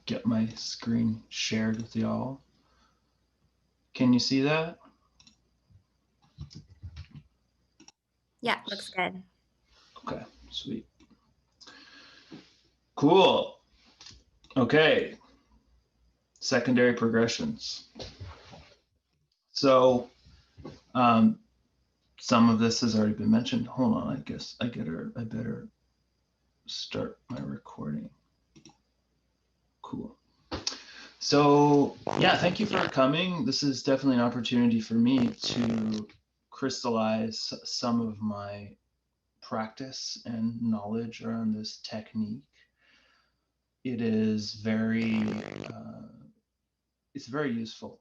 get my screen shared with y'all. Can you see that? Yeah, looks good. Okay, sweet. Cool. Okay, secondary progressions. So some of this has already been mentioned. Hold on, I guess I better start my recording. Cool. So yeah, thank you for coming. This is definitely an opportunity for me to crystallize some of my practice and knowledge around this technique. It is it's very useful.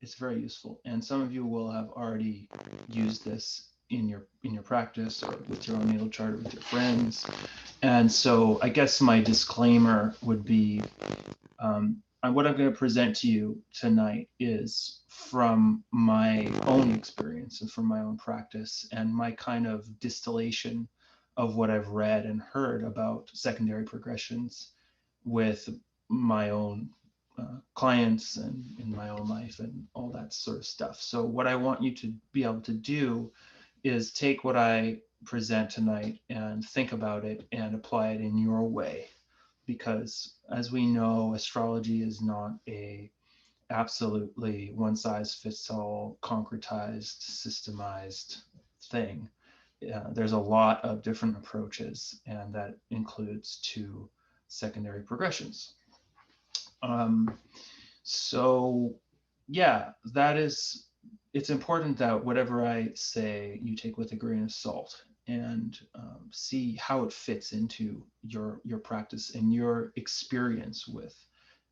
It's very useful, and some of you will have already used this in your practice or with your own natal chart or with your friends. And so, I guess my disclaimer would be, what I'm going to present to you tonight is from my own experience and from my own practice and my kind of distillation of what I've read and heard about secondary progressions with my own clients and in my own life and all that sort of stuff. So what I want you to be able to do is take what I present tonight and think about it and apply it in your way. Because as we know, astrology is not a absolutely one size fits all, concretized, systemized thing. There's a lot of different approaches, and that includes to secondary progressions. Um, so yeah, it's important that whatever I say you take with a grain of salt and see how it fits into your practice and your experience with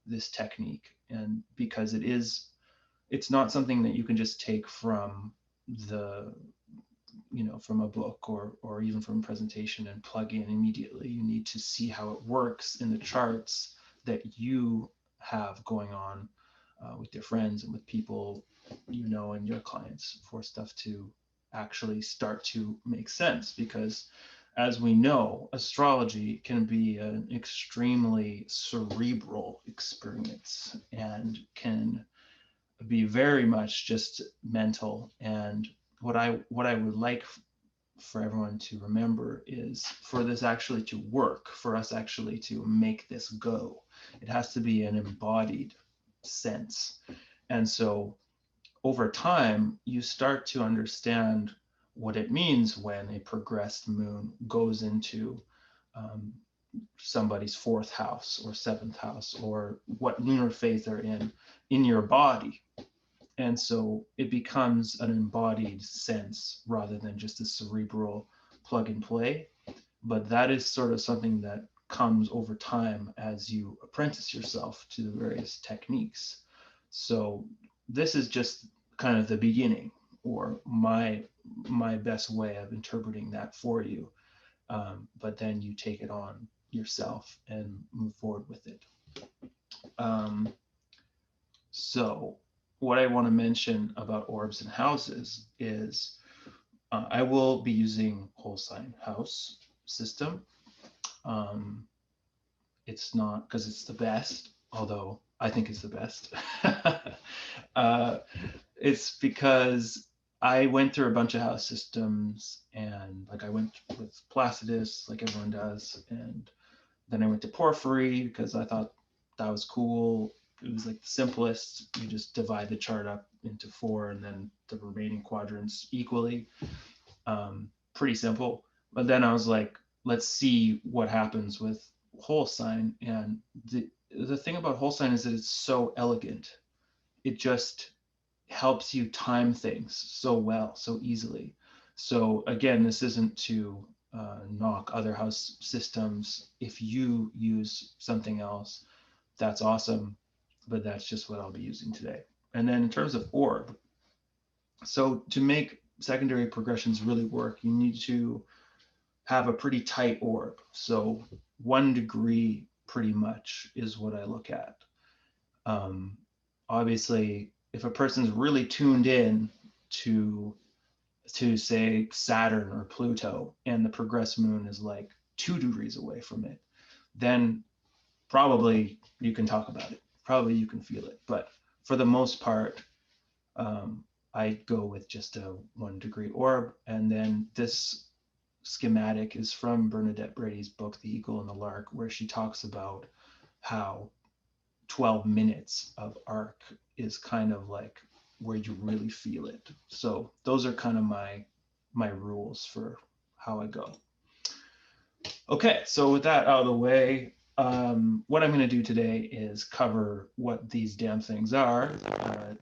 this technique. And because it's not something that you can just take from the from a book or even from a presentation and plug in immediately. You need to see how it works in the charts that you have going on with your friends and with people and your clients for stuff to actually start to make sense. Because as we know, astrology can be an extremely cerebral experience and can be very much just mental. And what I would like for everyone to remember is, for this actually to work, for us actually to make this go, it has to be an embodied sense. And so over time, you start to understand what it means when a progressed moon goes into um, somebody's fourth house or seventh house, or what lunar phase they're in your body. And so it becomes an embodied sense rather than just a cerebral plug and play. But that is sort of something that comes over time as you apprentice yourself to the various techniques. So this is just kind of the beginning, or my best way of interpreting that for you. But then you take it on yourself and move forward with it. Um, So, what I want to mention about orbs and houses is I will be using whole sign house system. Um, it's not because it's the best, although I think it's the best. uh, it's because I went through a bunch of house systems, and like I went with Placidus, like everyone does, and then I went to Porphyry because I thought that was cool. It was like the simplest. You just divide the chart up into four and then the remaining quadrants equally. Pretty simple. But then I was like, let's see what happens with whole sign. And the thing about whole sign is that it's so elegant. It just helps you time things so well, so easily. So again, this isn't to knock other house systems. If you use something else, that's awesome, but that's just what I'll be using today. And then in terms of orb, so to make secondary progressions really work, you need to have a pretty tight orb. So 1 degree pretty much is what I look at. Um, Obviously, if a person's really tuned in to say Saturn or Pluto, and the progressed moon is like 2 degrees away from it, then probably you can talk about it. Probably you can feel it. But for the most part, I go with just a 1 degree orb. And then this schematic is from Bernadette Brady's book, The Eagle and the Lark, where she talks about how 12 minutes of arc is kind of like where you really feel it. So those are kind of my rules for how I go. Okay, so with that out of the way, what I'm going to do today is cover what these damn things are,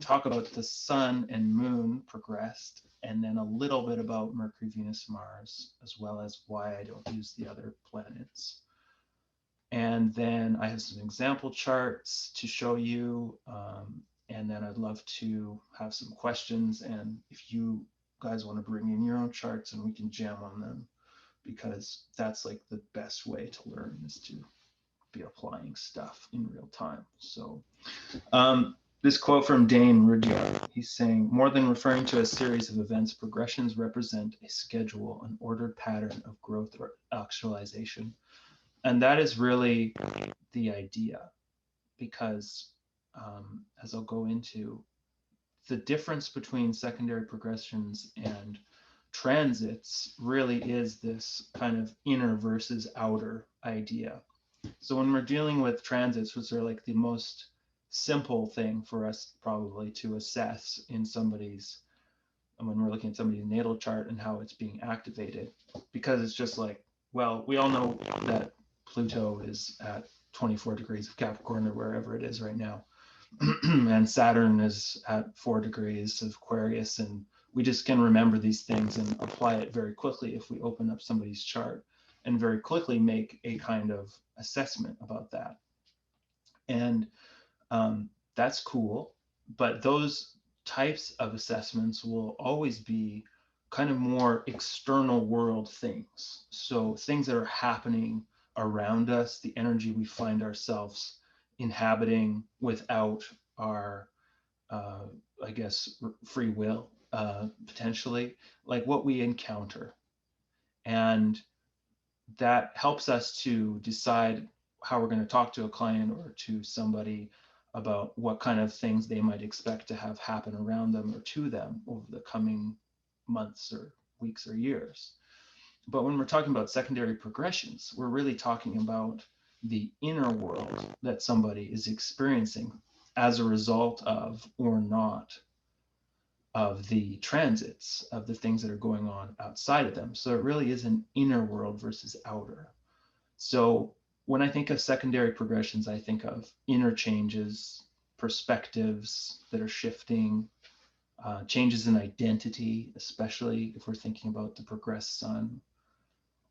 talk about the sun and moon progressed, and then a little bit about Mercury, Venus, Mars, as well as why I don't use the other planets. And then I have some example charts to show you, and then I'd love to have some questions, and if you guys want to bring in your own charts and we can jam on them, because that's like the best way to learn, is to be applying stuff in real time. So this quote from Dane Rudyard, he's saying, more than referring to a series of events, progressions represent a schedule, an ordered pattern of growth or actualization. And that is really the idea, because as I'll go into, the difference between secondary progressions and transits really is this kind of inner versus outer idea. So when we're dealing with transits, which are like the most simple thing for us probably to assess in somebody's, when we're looking at somebody's natal chart and how it's being activated, because it's just like, well, we all know that Pluto is at 24 degrees of Capricorn or wherever it is right now. And Saturn is at 4 degrees of Aquarius, and we just can remember these things and apply it very quickly if we open up somebody's chart and very quickly make a kind of assessment about that. And that's cool, but those types of assessments will always be kind of more external world things. So things that are happening around us, the energy we find ourselves inhabiting without our, I guess, free will, potentially, like what we encounter. And that helps us to decide how we're going to talk to a client or to somebody about what kind of things they might expect to have happen around them or to them over the coming months or weeks or years. But when we're talking about secondary progressions, we're really talking about the inner world that somebody is experiencing as a result of, or not, of the transits, of the things that are going on outside of them. So it really is an inner world versus outer. So when I think of secondary progressions, I think of inner changes, perspectives that are shifting, changes in identity, especially if we're thinking about the progressed sun,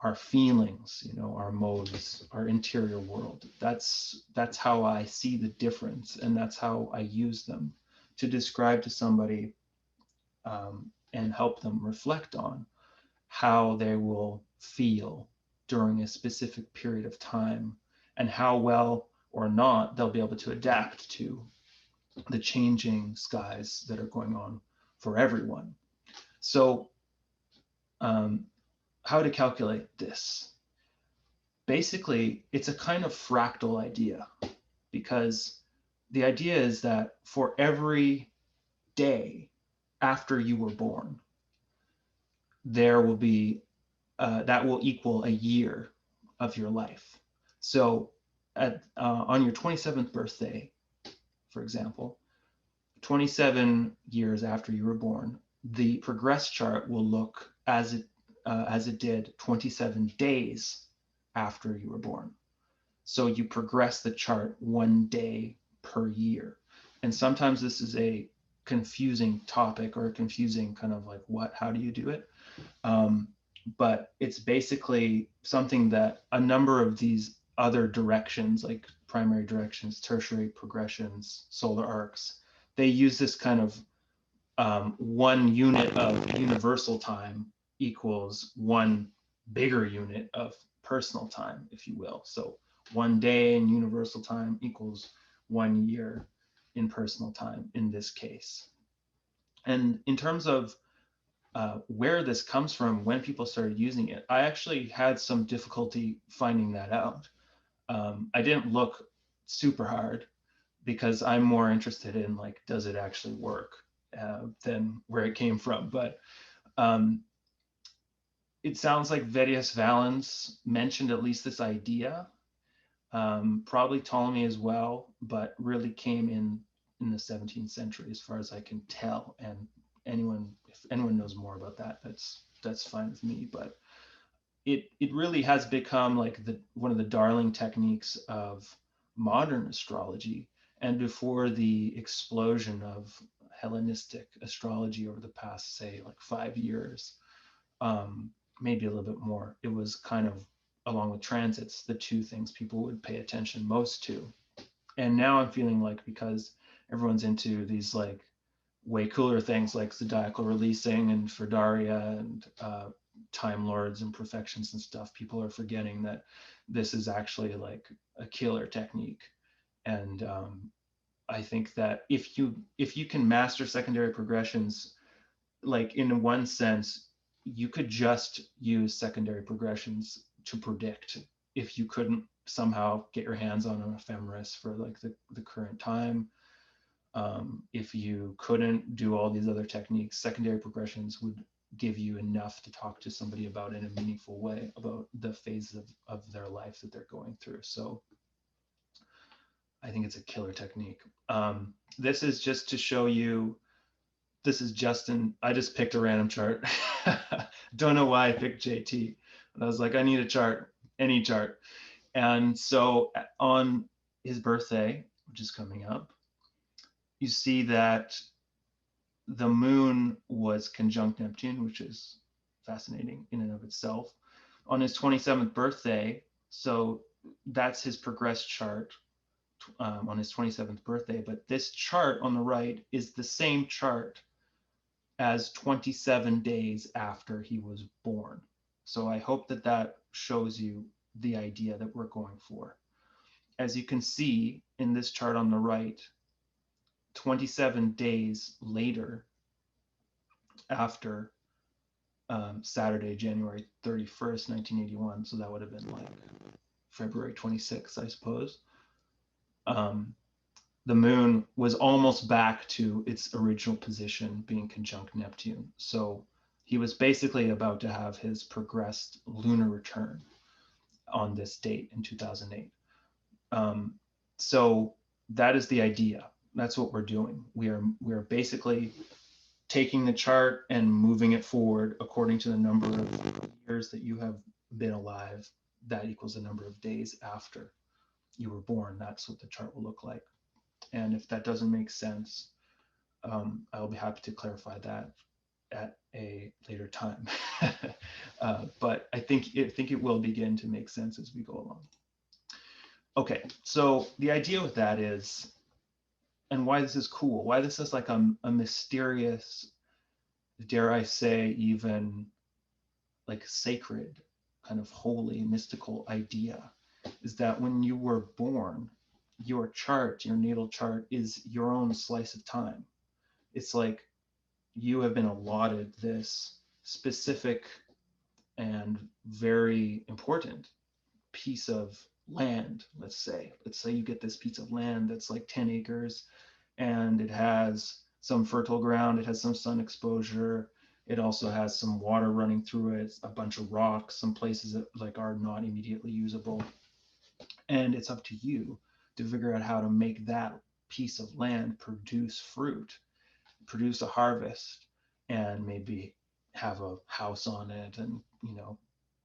our feelings, our modes, our interior world. That's how I see the difference, and that's how I use them to describe to somebody and help them reflect on how they will feel during a specific period of time, and how well or not they'll be able to adapt to the changing skies that are going on for everyone. So how to calculate this? Basically, it's a kind of fractal idea, because the idea is that for every day after you were born, there will be, that will equal a year of your life. So on your 27th birthday, for example, 27 years after you were born, the progress chart will look as it did 27 days after you were born. So you progress the chart 1 day per year. And sometimes this is a confusing topic, or a confusing kind of like, how do you do it? But it's basically something that a number of these other directions, like primary directions, tertiary progressions, solar arcs, they use this kind of 1 unit of universal time equals 1 bigger unit of personal time, if you will. So 1 day in universal time equals 1 year in personal time in this case. And in terms of where this comes from, when people started using it, I actually had some difficulty finding that out. I didn't look super hard because I'm more interested in like, does it actually work than where it came from. But it sounds like Vedius Valens mentioned at least this idea, probably Ptolemy as well, but really came in the 17th century, as far as I can tell. And if anyone knows more about that, that's fine with me. But it really has become like one of the darling techniques of modern astrology. And before the explosion of Hellenistic astrology over the past, say, like 5 years, maybe a little bit more, it was kind of, along with transits, the two things people would pay attention most to. And now I'm feeling like, because everyone's into these like way cooler things like Zodiacal releasing and Ferdaria and Time Lords and Perfections and stuff, people are forgetting that this is actually like a killer technique. And I think that if you can master secondary progressions, like in one sense, you could just use secondary progressions to predict if you couldn't somehow get your hands on an ephemeris for like the current time. If you couldn't do all these other techniques, secondary progressions would give you enough to talk to somebody about in a meaningful way about the phase of their life that they're going through. So I think it's a killer technique. This is just to show you, this is Justin. I just picked a random chart. Don't know why I picked JT. But I was like, I need a chart, any chart. And so on his birthday, which is coming up, you see that the moon was conjunct Neptune, which is fascinating in and of itself, on his 27th birthday. So that's his progressed chart on his 27th birthday. But this chart on the right is the same chart as 27 days after he was born. So I hope that that shows you the idea that we're going for. As you can see in this chart on the right, 27 days later, after Saturday, January 31st, 1981, so that would have been like February 26th, I suppose, the moon was almost back to its original position, being conjunct Neptune. So he was basically about to have his progressed lunar return on this date in 2008. So that is the idea. That's what we're doing. We are basically taking the chart and moving it forward according to the number of years that you have been alive. That equals the number of days after you were born. That's what the chart will look like. And if that doesn't make sense, I'll be happy to clarify that at a later time. But I think it will begin to make sense as we go along. Okay, so the idea with that is, and why this is cool, why this is like a mysterious, dare I say, even like sacred, kind of holy, mystical idea, is that when you were born, your chart, your natal chart, is your own slice of time. It's like you have been allotted this specific and very important piece of land. Let's say you get this piece of land that's like 10 acres, and it has some fertile ground, it has some sun exposure, it also has some water running through it, a bunch of rocks, some places that like are not immediately usable. And it's up to you to figure out how to make that piece of land produce fruit, produce a harvest, and maybe have a house on it, and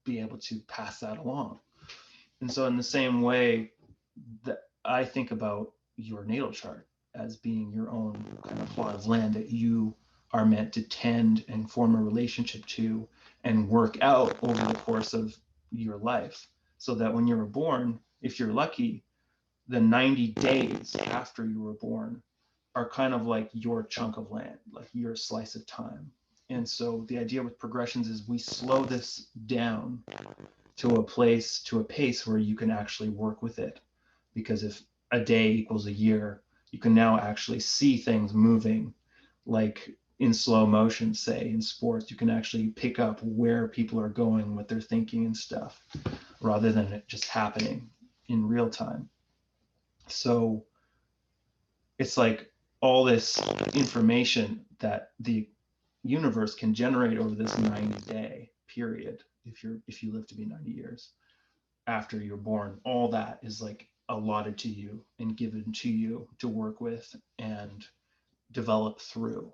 be able to pass that along. And so in the same way, that I think about your natal chart as being your own kind of plot of land that you are meant to tend and form a relationship to and work out over the course of your life, so that when you were born, if you're lucky, the 90 days after you were born are kind of like your chunk of land, like your slice of time. And so the idea with progressions is we slow this down to a pace where you can actually work with it. Because if a day equals a year, you can now actually see things moving, like in slow motion, say in sports, you can actually pick up where people are going, what they're thinking and stuff, rather than it just happening in real time. So it's like all this information that the universe can generate over this 90-day period, if you live to be 90 years after you're born, all that is like allotted to you and given to you to work with and develop through.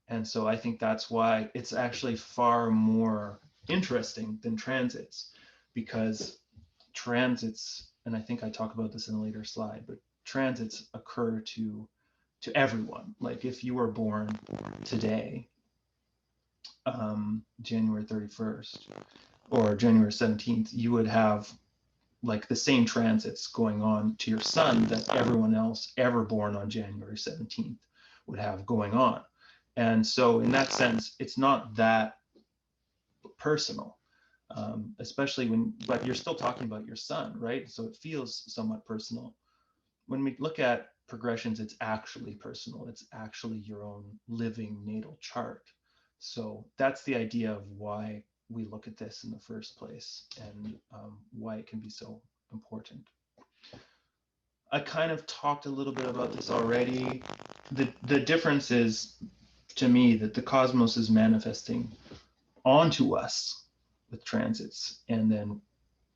And so I think that's why it's actually far more interesting than transits, because transits, and I think I talk about this in a later slide, but transits occur to everyone. Like if you were born today, January 31st or January 17th, you would have like the same transits going on to your sun that everyone else ever born on January 17th would have going on. And so in that sense, it's not that personal, especially when, but you're still talking about your sun, right? So it feels somewhat personal. When we look at progressions, it's actually personal. It's actually your own living natal chart. So that's the idea of why we look at this in the first place, and why it can be so important. I kind of talked a little bit about this already. The difference is, to me, that the cosmos is manifesting onto us with transits, and then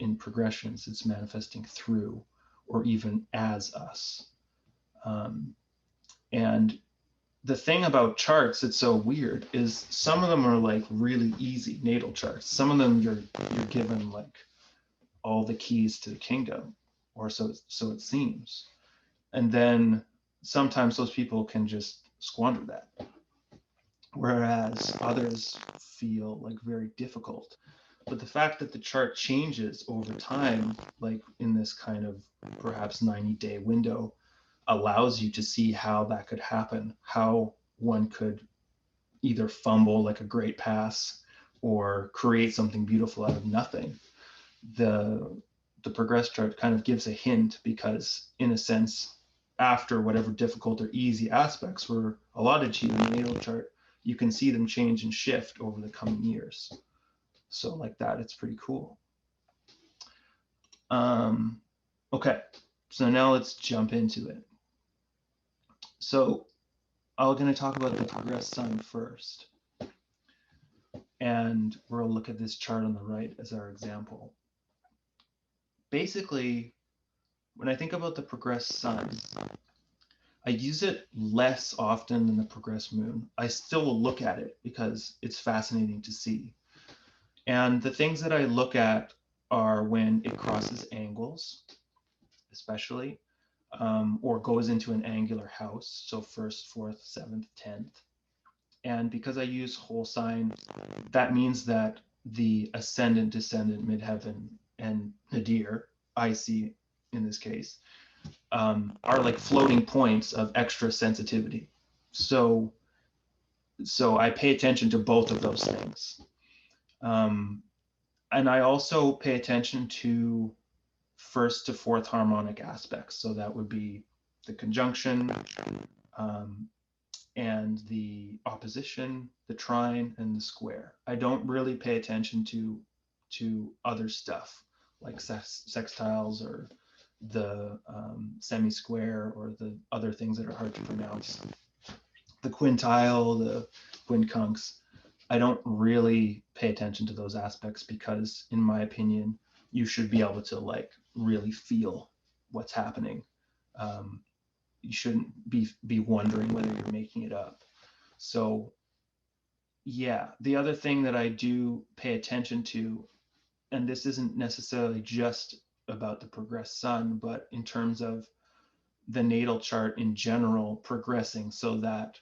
in progressions, it's manifesting through or even as us. Um, and the thing about charts that's so weird is some of them are like really easy natal charts. Some of them you're given like all the keys to the kingdom, or so it seems. And then sometimes those people can just squander that, whereas others feel like very difficult. But the fact that the chart changes over time, like in this kind of perhaps 90-day window, allows you to see how that could happen, how one could either fumble like a great pass or create something beautiful out of nothing. The the progress chart kind of gives a hint, because in a sense, after whatever difficult or easy aspects were allotted to you in the natal chart, you can see them change and shift over the coming years. So like that, it's pretty cool. Okay, so now let's jump into it. So I'm going to talk about the progressed sun first, and we'll look at this chart on the right as our example. Basically, when I think about the progressed sun, I use it less often than the progressed moon. I still will look at it because it's fascinating to see. And the things that I look at are when it crosses angles, especially, or goes into an angular house. So first, fourth, seventh, 10th. And because I use whole sign, that means that the ascendant, descendant, midheaven, and nadir, I see in this case, are like floating points of extra sensitivity. So, so I pay attention to both of those things. Um, and I also pay attention to first to fourth harmonic aspects. So that would be the conjunction, um, and the opposition, the trine, and the square. I don't really pay attention to other stuff like sextiles or the semi-square or the other things that are hard to pronounce. The quintile, the quincunx. I don't really pay attention to those aspects because, in my opinion, you should be able to like really feel what's happening. Um, you shouldn't be wondering whether you're making it up. So yeah, the other thing that I do pay attention to, and this isn't necessarily just about the progressed sun, but in terms of the natal chart in general progressing, so that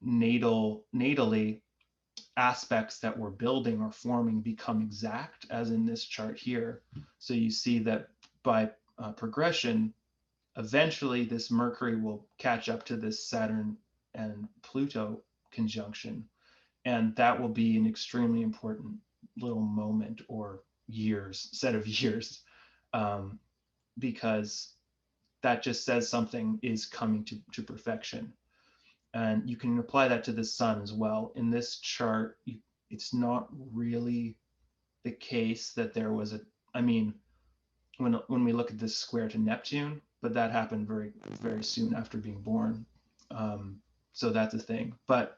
natally aspects that we're building or forming become exact, as in this chart here. So you see that by progression, eventually this Mercury will catch up to this Saturn and Pluto conjunction. And that will be an extremely important little moment or years, set of years, um, because that just says something is coming to perfection. And you can apply that to the sun as well. In this chart, it's not really the case that there was a, I mean, when we look at this square to Neptune, but that happened very, very soon after being born. So that's a thing. But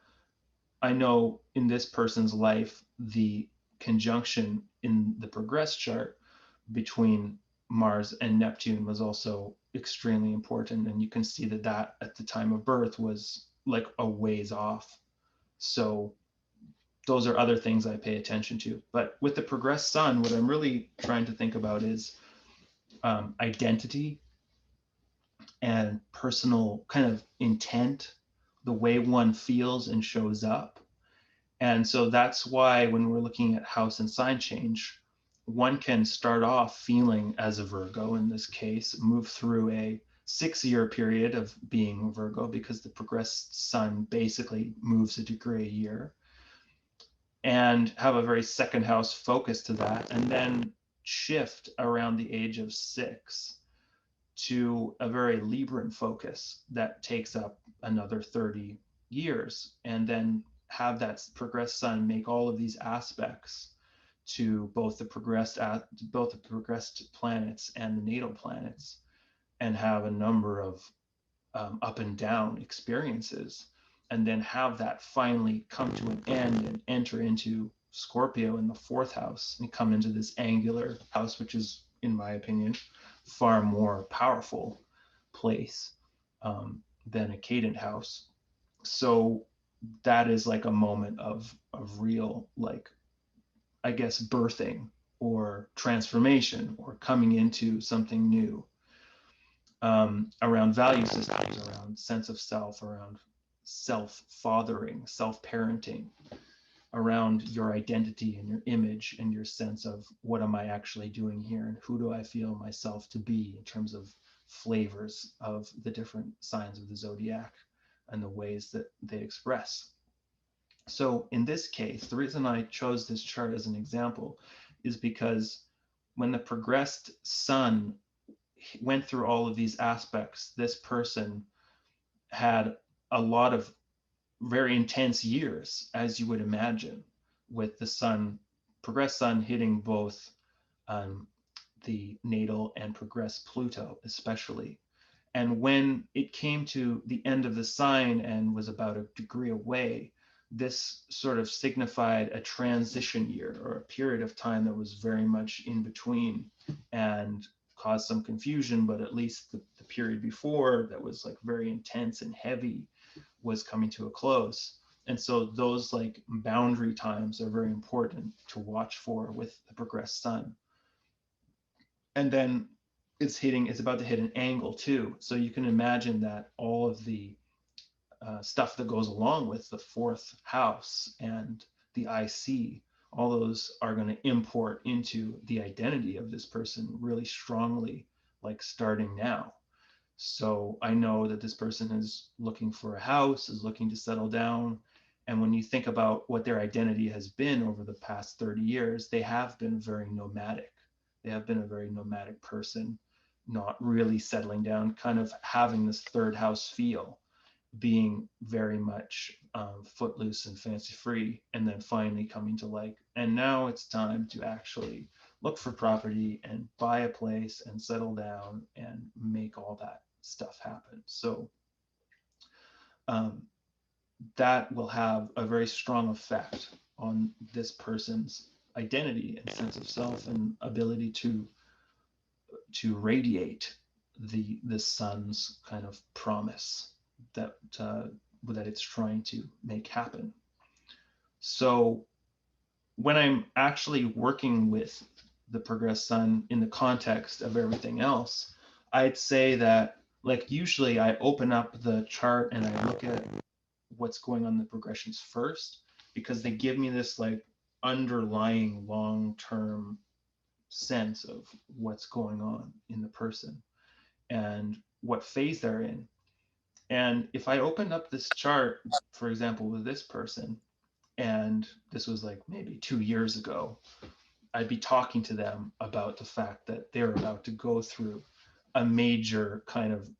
I know in this person's life, the conjunction in the progress chart between Mars and Neptune was also extremely important. And you can see that that at the time of birth was like a ways off. So those are other things I pay attention to. But with the progressed sun, what I'm really trying to think about is identity and personal kind of intent, the way one feels and shows up. And so that's why when we're looking at house and sign change, one can start off feeling as a Virgo in this case, move through a 6-year period of being a Virgo because the progressed sun basically moves a degree a year, and have a very second house focus to that, and then shift around the age of 6 to a very Libran focus that takes up another 30 years, and then have that progressed sun make all of these aspects to both the progressed planets and the natal planets, and have a number of up and down experiences, and then have that finally come to an end and enter into Scorpio in the 4th house and come into this angular house, which is, in my opinion, far more powerful place than a cadent house. So that is like a moment of real, like, I guess, birthing or transformation or coming into something new, around value systems, around sense of self, around self-fathering, self-parenting, around your identity and your image and your sense of what am I actually doing here and who do I feel myself to be in terms of flavors of the different signs of the zodiac and the ways that they express. So in this case, the reason I chose this chart as an example is because when the progressed sun went through all of these aspects, this person had a lot of very intense years, as you would imagine, with the sun, progressed sun hitting both the natal and progressed Pluto, especially. And when it came to the end of the sign and was about a degree away, this sort of signified a transition year or a period of time that was very much in between and caused some confusion, but at least the period before that was like very intense and heavy was coming to a close. And so those like boundary times are very important to watch for with the progressed sun. And then it's about to hit an angle too. So you can imagine that all of the stuff that goes along with the 4th house and the IC, all those are going to import into the identity of this person really strongly, like starting now. So I know that this person is looking for a house, is looking to settle down. And when you think about what their identity has been over the past 30 years, they have been very nomadic. They have been a very nomadic person, not really settling down, kind of having this 3rd house feel, being very much footloose and fancy free, and then finally coming to like, and now it's time to actually look for property and buy a place and settle down and make all that stuff happen. So that will have a very strong effect on this person's identity and sense of self and ability to radiate the sun's kind of promise that that it's trying to make happen. So when I'm actually working with the progressed sun in the context of everything else, I'd say that, like, usually I open up the chart and I look at what's going on in the progressions first, because they give me this like underlying long-term sense of what's going on in the person and what phase they're in. And if I opened up this chart, for example, with this person, and this was like maybe 2 years ago, I'd be talking to them about the fact that they're about to go through a major kind of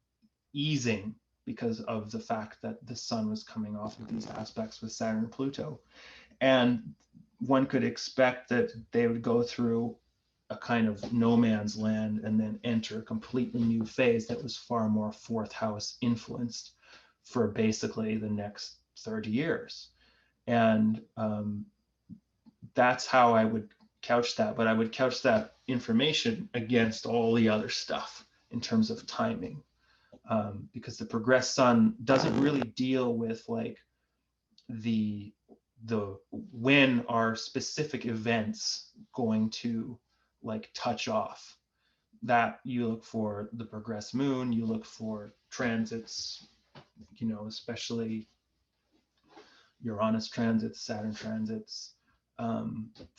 easing because of the fact that the sun was coming off of these aspects with Saturn and Pluto. And one could expect that they would go through a kind of no man's land and then enter a completely new phase that was far more fourth house influenced for basically the next 30 years. And that's how I would couch that. But I would couch that information against all the other stuff in terms of timing, because the progressed sun doesn't really deal with like the when are specific events going to like touch off. That you look for the progressed moon, you look for transits, you know, especially Uranus transits, Saturn transits,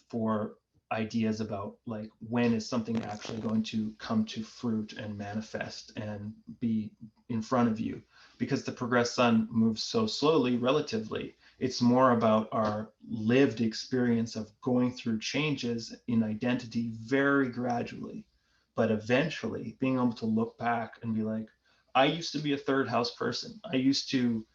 for ideas about like when is something actually going to come to fruit and manifest and be in front of you. Because the progressed sun moves so slowly relatively, it's more about our lived experience of going through changes in identity very gradually, but eventually being able to look back and be like, I used to be a third house person. I used to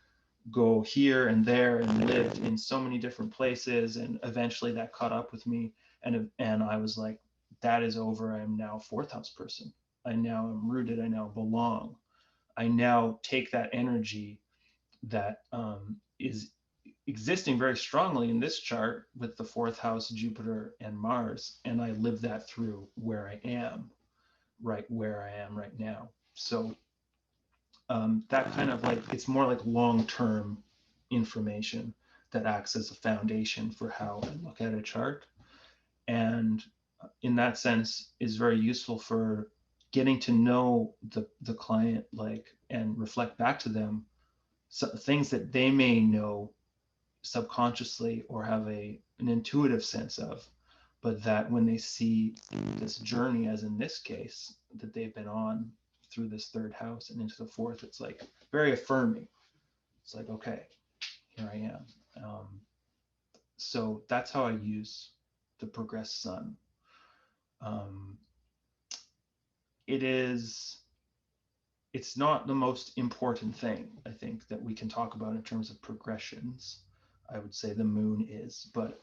go here and there and lived in so many different places, and eventually that caught up with me, and I was like, that is over. I'm now a fourth house person. I now am rooted. I now belong. I now take that energy that is existing very strongly in this chart with the fourth house, Jupiter and Mars, and I live that through where I am, right where I am right now. So that kind of like, it's more like long-term information that acts as a foundation for how I look at a chart. And in that sense is very useful for getting to know the client, like, and reflect back to them things that they may know subconsciously or have an intuitive sense of, but that when they see this journey, as in this case, that they've been on through this third house and into the fourth, it's like very affirming. It's like, okay, here I am. So that's how I use the progressed sun. It's not the most important thing, I think, that we can talk about in terms of progressions. I would say the moon is, but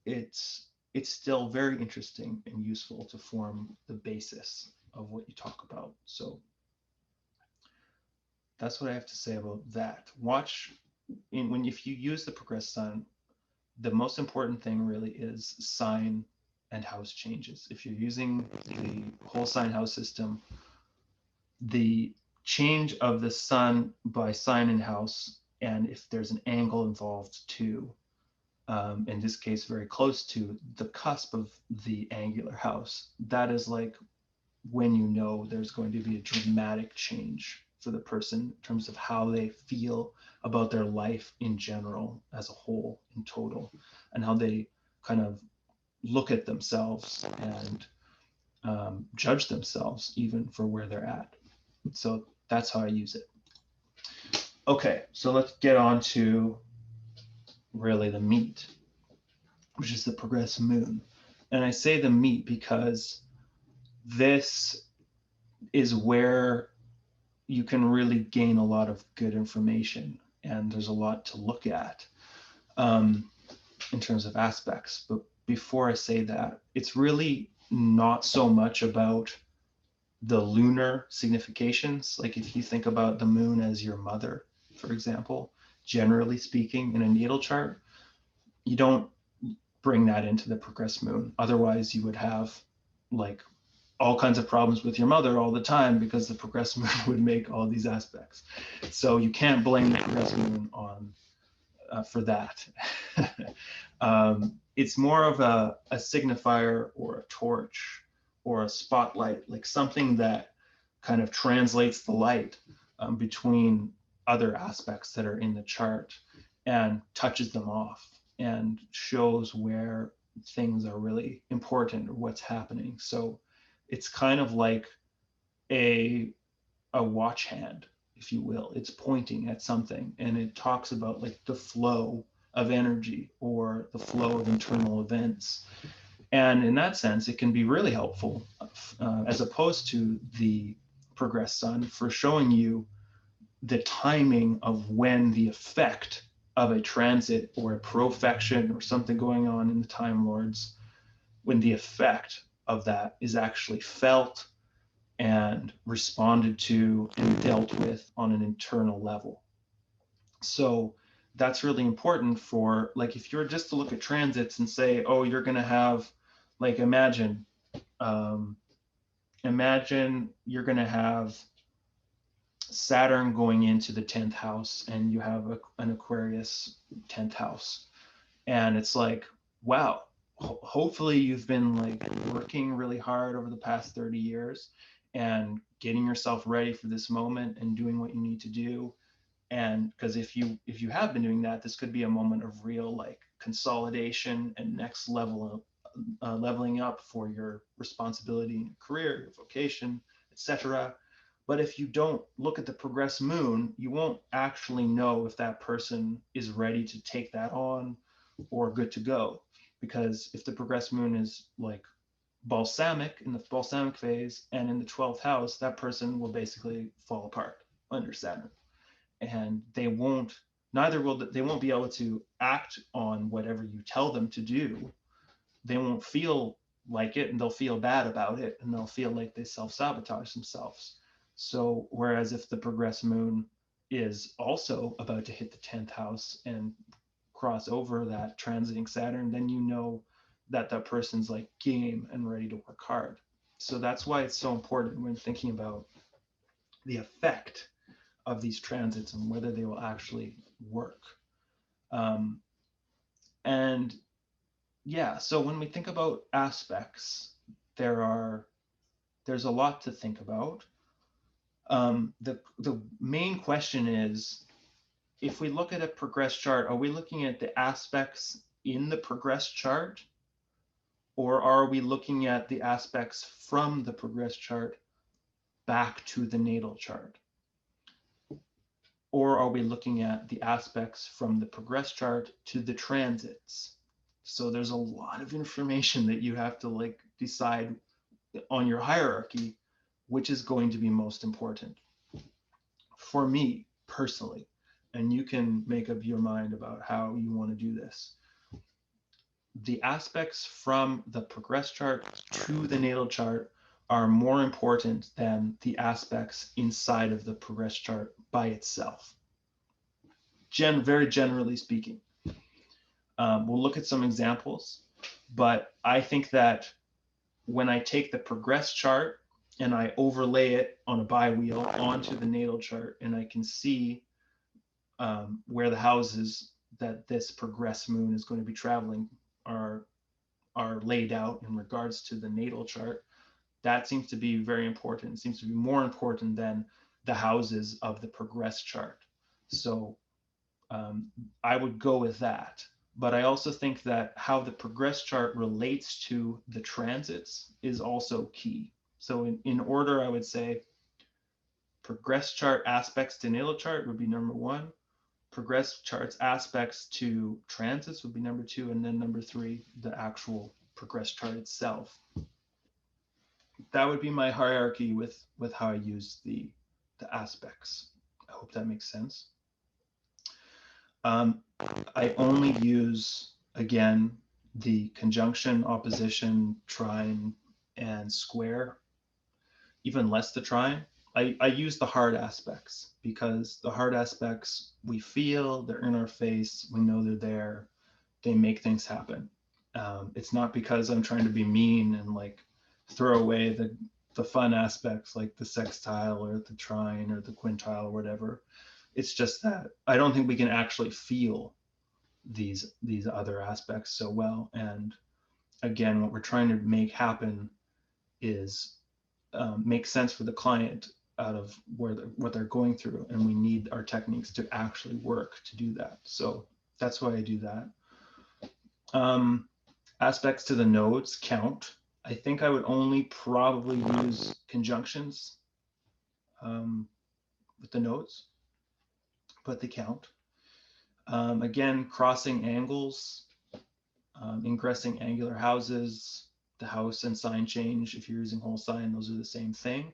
it's still very interesting and useful to form the basis of what you talk about. So that's what I have to say about that. Watch if you use the progressed sun, the most important thing really is sign and house changes. If you're using the whole sign house system, the change of the sun by sign and house, and if there's an angle involved too, in this case, very close to the cusp of the angular house, that is like when you know there's going to be a dramatic change for the person in terms of how they feel about their life in general, as a whole, in total, and how they kind of look at themselves and judge themselves even for where they're at. So that's how I use it. Okay, so let's get on to really the meat, which is the progressed moon. And I say the meat because this is where you can really gain a lot of good information, and there's a lot to look at in terms of aspects. But before I say that, it's really not so much about the lunar significations. Like if you think about the moon as your mother, for example, generally speaking, in a natal chart, you don't bring that into the progressed moon. Otherwise, you would have like all kinds of problems with your mother all the time, because the progressed moon would make all these aspects. So you can't blame the progressed moon on for that. It's more of a signifier or a torch or a spotlight, like something that kind of translates the light between other aspects that are in the chart and touches them off and shows where things are really important or what's happening. So it's kind of like a watch hand, if you will. It's pointing at something, and it talks about like the flow of energy or the flow of internal events. And in that sense, it can be really helpful, as opposed to the progressed sun, for showing you the timing of when the effect of a transit or a profection or something going on in the Time Lords, when the effect of that is actually felt and responded to and dealt with on an internal level. So that's really important for, like, if you're just to look at transits and say, oh, you're going to have, like, um, imagine you're going to have Saturn going into the 10th house and you have an Aquarius 10th house. And it's like, wow, hopefully you've been like working really hard over the past 30 years and getting yourself ready for this moment and doing what you need to do. And because if you have been doing that, this could be a moment of real like consolidation and next level leveling up for your responsibility in your career, your vocation, etc. But if you don't look at the progressed moon, you won't actually know if that person is ready to take that on or good to go. Because if the progressed moon is like balsamic in the balsamic phase and in the 12th house, that person will basically fall apart under Saturn. And they won't be able to act on whatever you tell them to do. They won't feel like it, and they'll feel bad about it, and they'll feel like they self-sabotage themselves. So whereas if the progressed moon is also about to hit the 10th house and cross over that transiting Saturn, then you know that that person's like game and ready to work hard. So that's why it's so important when thinking about the effect of these transits and whether they will actually work. Um, and yeah, so when we think about aspects, there's a lot to think about. The main question is, if we look at a progressed chart, are we looking at the aspects in the progressed chart, or are we looking at the aspects from the progressed chart back to the natal chart? Or are we looking at the aspects from the progressed chart to the transits? So there's a lot of information that you have to like decide on your hierarchy, which is going to be most important for me personally. And you can make up your mind about how you want to do this. The aspects from the progress chart to the natal chart are more important than the aspects inside of the progress chart by itself. Very generally speaking. We'll look at some examples, but I think that when I take the progress chart and I overlay it on a bi-wheel onto the natal chart, and I can see where the houses that this progress moon is going to be traveling are laid out in regards to the natal chart, that seems to be very important. It seems to be more important than the houses of the progress chart. So I would go with that. But I also think that how the progress chart relates to the transits is also key. So in order, I would say progress chart aspects to natal chart would be number one. Progress charts aspects to transits would be number two. And then number three, the actual progress chart itself. That would be my hierarchy with how I use the aspects. I hope that makes sense. I only use, again, the conjunction, opposition, trine, and square, even less the trine. I use the hard aspects because the hard aspects we feel, they're in our face, we know they're there, they make things happen. It's not because I'm trying to be mean and like throw away the fun aspects like the sextile or the trine or the quintile or whatever. It's just that I don't think we can actually feel these other aspects so well. And again, what we're trying to make happen is make sense for the client out of what they're going through, and we need our techniques to actually work to do that. So that's why I do that. Aspects to the nodes count. I think I would only probably use conjunctions with the nodes, but they count. Again, crossing angles, ingressing angular houses, the house and sign change. If you're using whole sign, those are the same thing.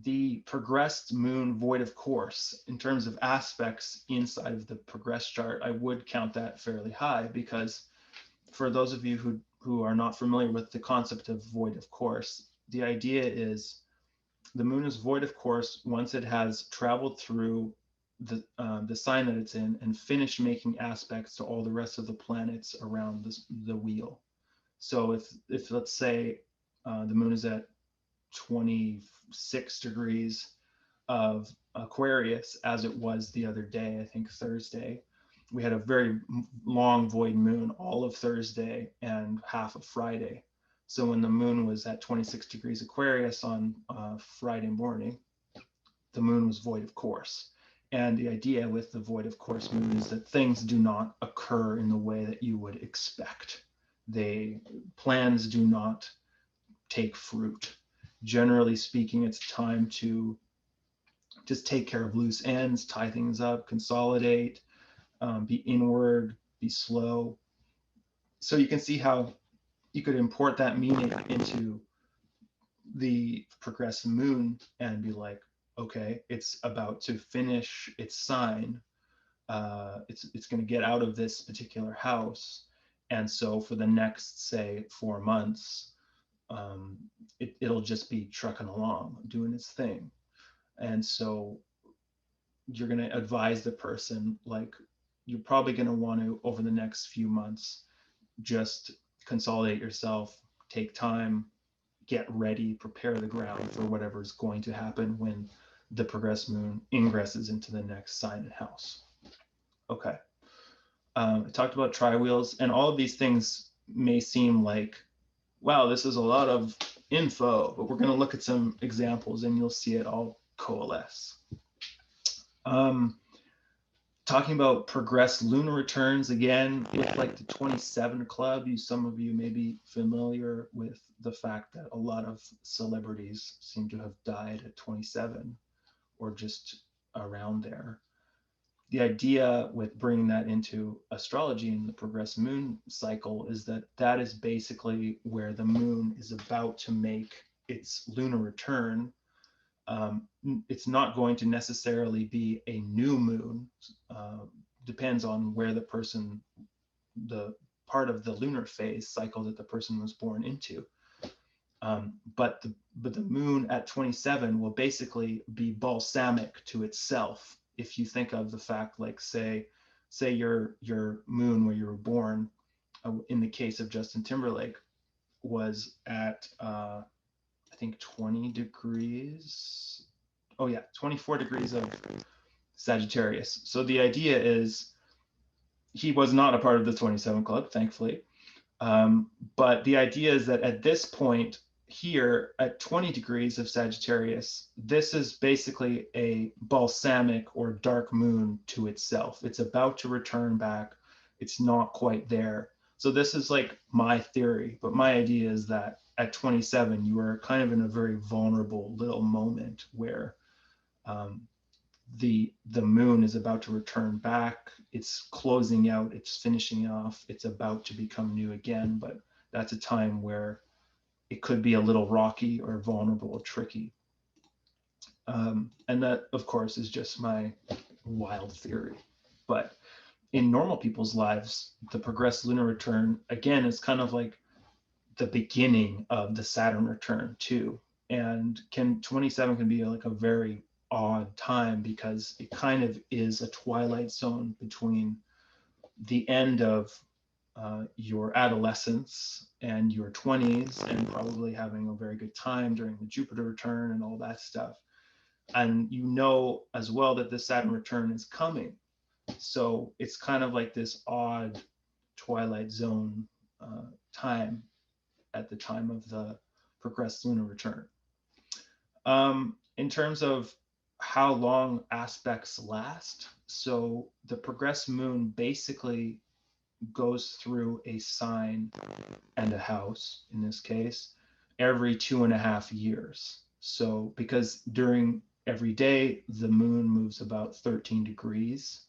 The progressed moon void of course, in terms of aspects inside of the progress chart, I would count that fairly high, because for those of you who who are not familiar with the concept of void of course, the idea is the moon is void of course once it has traveled through the sign that it's in and finished making aspects to all the rest of the planets around the wheel. So if let's say the moon is at 26 degrees of Aquarius, as it was the other day, I think Thursday, we had a very long void moon all of Thursday and half of Friday. So when the moon was at 26 degrees Aquarius on Friday morning, the moon was void of course. And the idea with the void of course moon is that things do not occur in the way that you would expect. Plans do not take fruit. Generally speaking, it's time to just take care of loose ends, tie things up, consolidate, be inward, be slow. So you can see how you could import that meaning into the progressive moon and be like, okay, it's about to finish its sign. It's going to get out of this particular house. And so for the next, say, 4 months, it'll just be trucking along, doing its thing. And so you're going to advise the person, like, you're probably going to want to, over the next few months, just consolidate yourself, take time, get ready, prepare the ground for whatever is going to happen when the progressed moon ingresses into the next sign and house. Okay. I talked about tri-wheels, and all of these things may seem like, wow, this is a lot of info, but we're going to look at some examples and you'll see it all coalesce. Talking about progressed lunar returns again, with like the 27 club, some of you may be familiar with the fact that a lot of celebrities seem to have died at 27 or just around there. The idea with bringing that into astrology and the progressed moon cycle is that that is basically where the moon is about to make its lunar return. It's not going to necessarily be a new moon. Depends on where the part of the lunar phase cycle that the person was born into. But the moon at 27 will basically be balsamic to itself. If you think of the fact, like say your moon where you were born, in the case of Justin Timberlake, was at I think 20 degrees. Oh yeah, 24 degrees of Sagittarius. So the idea is he was not a part of the 27 club, thankfully. But the idea is that at this point here at 20 degrees of Sagittarius, this is basically a balsamic or dark moon to itself. It's about to return back. It's not quite there. So this is like my theory, but my idea is that at 27, you are kind of in a very vulnerable little moment where the moon is about to return back. It's closing out, it's finishing off, it's about to become new again, but that's a time where it could be a little rocky or vulnerable or tricky. And that, of course, is just my wild theory. But in normal people's lives, the progressed lunar return, again, is kind of like the beginning of the Saturn return too. And 27 can be like a very odd time because it kind of is a twilight zone between the end of your adolescence and your 20s, and probably having a very good time during the Jupiter return and all that stuff. And you know as well that the Saturn return is coming. So it's kind of like this odd twilight zone time at the time of the progressed lunar return. In terms of how long aspects last, so the progressed moon basically goes through a sign and a house, in this case, every 2.5 years. So because during every day, the moon moves about 13 degrees.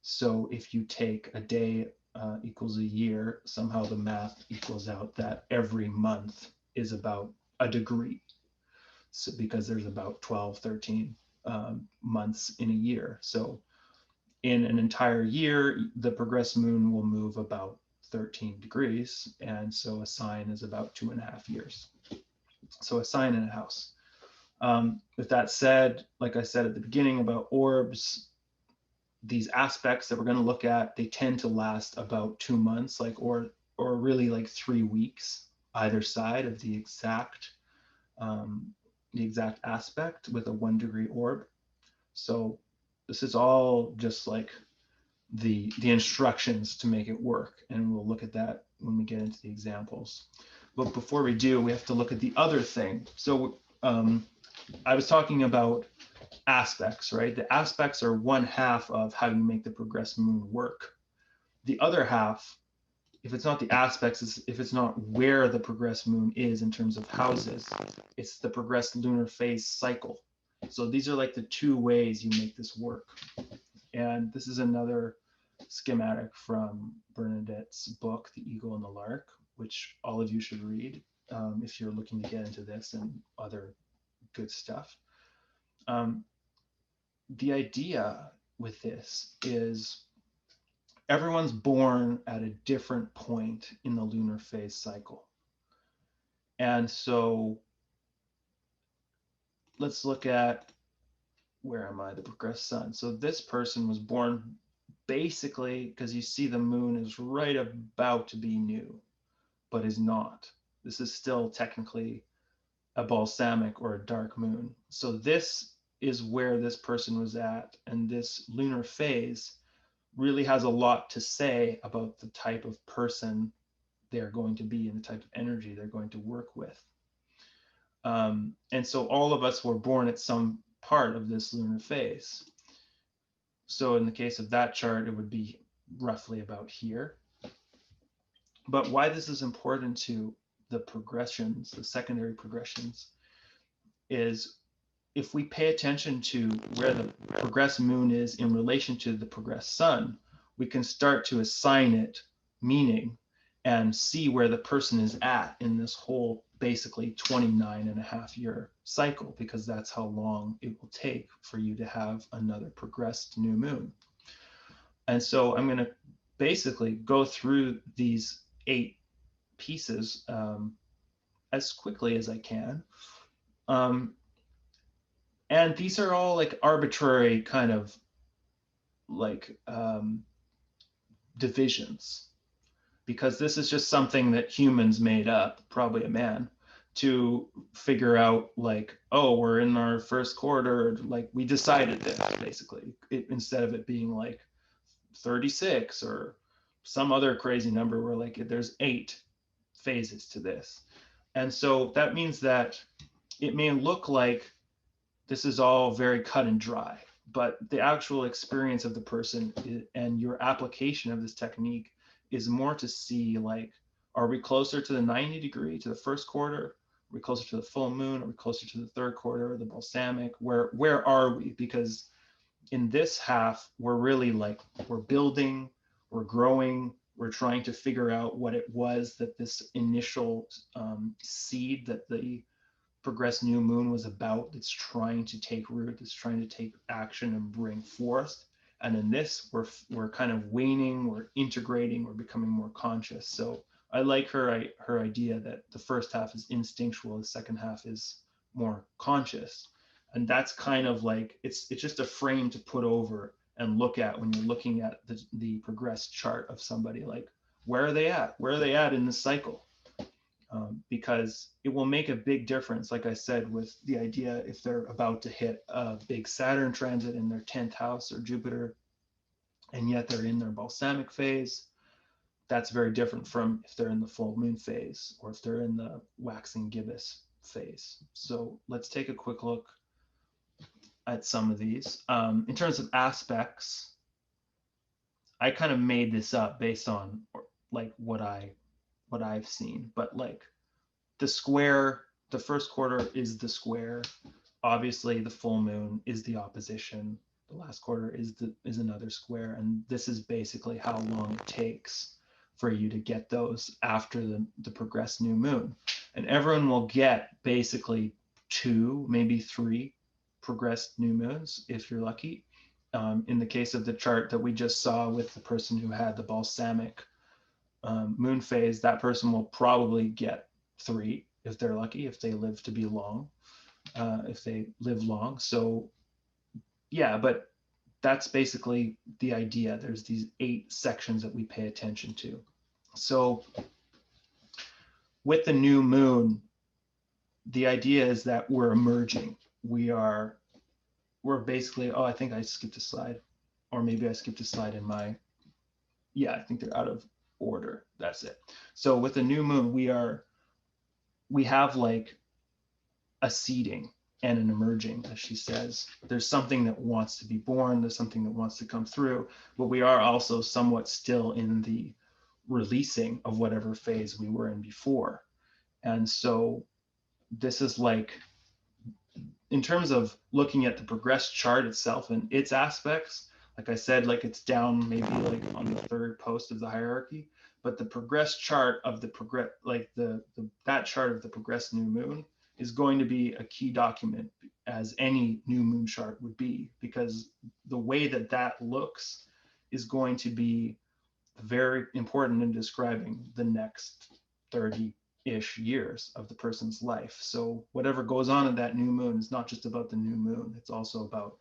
So if you take a day equals a year, somehow the math equals out that every month is about a degree. So because there's about 12, 13 months in a year. So in an entire year, the progressed moon will move about 13 degrees. And so a sign is about 2.5 years. So a sign in a house. With that said, like I said at the beginning about orbs, these aspects that we're going to look at, they tend to last about 2 months, like or really like 3 weeks either side of um, the exact aspect with a 1 degree orb. So this is all just like the instructions to make it work, and we'll look at that when we get into the examples. But before we do, we have to look at the other thing. So I was talking about aspects, right? The aspects are one half of how you make the progressed moon work. The other half, if it's not the aspects, if it's not where the progressed moon is in terms of houses, it's the progressed lunar phase cycle. So these are like the two ways you make this work. And this is another schematic from Bernadette's book, The Eagle and the Lark, which all of you should read if you're looking to get into this and other good stuff. The idea with this is everyone's born at a different point in the lunar phase cycle. And so let's look at, where am I? The progressed sun. So this person was born basically because you see the moon is right about to be new, but is not. This is still technically a balsamic or a dark moon. So this is where this person was at, and this lunar phase really has a lot to say about the type of person they're going to be and the type of energy they're going to work with. And so all of us were born at some part of this lunar phase. So in the case of that chart, it would be roughly about here. But why this is important to the progressions, the secondary progressions, is if we pay attention to where the progressed moon is in relation to the progressed sun, we can start to assign it meaning and see where the person is at in this whole basically 29.5 year cycle, because that's how long it will take for you to have another progressed new moon. And so I'm going to basically go through these 8 pieces as quickly as I can. And these are all like arbitrary kind of like divisions, because this is just something that humans made up, probably a man, to figure out like, oh, we're in our first quarter, like we decided this basically, instead of it being like 36 or some other crazy number where like there's 8 phases to this. And so that means that it may look like this is all very cut and dry, but the actual experience of the person and your application of this technique is more to see like, are we closer to the 90 degree, to the first quarter? Are we closer to the full moon? Are we closer to the third quarter, the balsamic? Where are we? Because in this half, we're really like, we're building, we're growing, we're trying to figure out what it was that this initial seed that the progressed new moon was about, that's trying to take root, that's trying to take action and bring forth. And in this, we're kind of waning, we're integrating, we're becoming more conscious. So I like her idea that the first half is instinctual, the second half is more conscious. And that's kind of like, it's just a frame to put over and look at when you're looking at the progressed chart of somebody. Like, where are they at? Where are they at in the cycle? Because it will make a big difference, like I said, with the idea if they're about to hit a big Saturn transit in their 10th house or Jupiter, and yet they're in their balsamic phase. That's very different from if they're in the full moon phase or if they're in the waxing gibbous phase. So let's take a quick look at some of these. In terms of aspects, I kind of made this up based on like what I've seen, but like the square, the first quarter is the square. Obviously, the full moon is the opposition. The last quarter is another square, and this is basically how long it takes for you to get those after the progressed new moon. And everyone will get basically 2, maybe 3 progressed new moons if you're lucky. In the case of the chart that we just saw with the person who had the balsamic moon phase, that person will probably get 3 if they're lucky, if they live to be long, if they live long. So yeah, but that's basically the idea. There's these 8 sections that we pay attention to. So with the new moon, the idea is that we're emerging. We're basically, oh, I think I skipped a slide, or maybe I skipped a slide in my, yeah, I think they're out of order. That's it. So with the new moon, we have like a seeding and an emerging, as she says. There's something that wants to be born, there's something that wants to come through, but we are also somewhat still in the releasing of whatever phase we were in before. And so this is like, in terms of looking at the progressed chart itself and its aspects, like I said, like it's down maybe like on the 3rd post of the hierarchy, but the progressed chart of the that chart of the progressed new moon is going to be a key document, as any new moon chart would be, because the way that that looks is going to be very important in describing the next 30-ish years of the person's life. So whatever goes on in that new moon is not just about the new moon, it's also about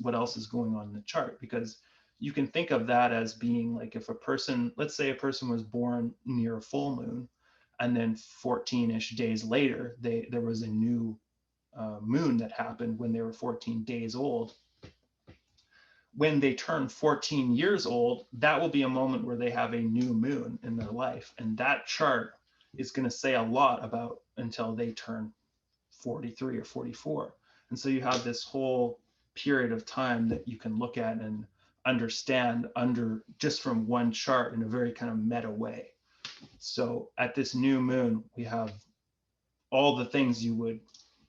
what else is going on in the chart. Because you can think of that as being like, if a person, let's say a person was born near a full moon, and then 14-ish days later there was a new moon that happened when they were 14 days old. When they turn 14 years old, that will be a moment where they have a new moon in their life. And that chart is going to say a lot about until they turn 43 or 44. And so you have this whole period of time that you can look at and understand under just from one chart in a very kind of meta way. So at this new moon, we have all the things you would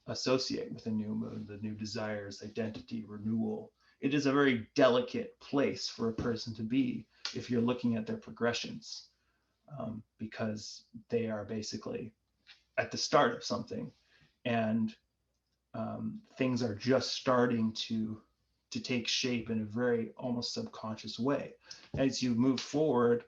associate with a new moon, the new desires, identity, renewal. It is a very delicate place for a person to be if you're looking at their progressions, because they are basically at the start of something, and things are just starting to take shape in a very almost subconscious way. As you move forward,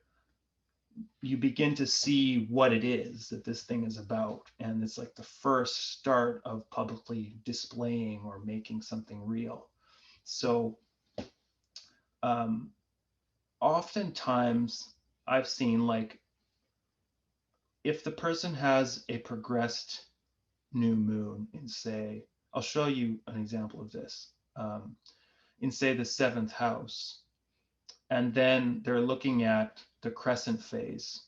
you begin to see what it is that this thing is about, and it's like the first start of publicly displaying or making something real. So oftentimes I've seen, like, if the person has a progressed new moon in, say, I'll show you an example of this, in, say, the 7th house, and then they're looking at the crescent phase,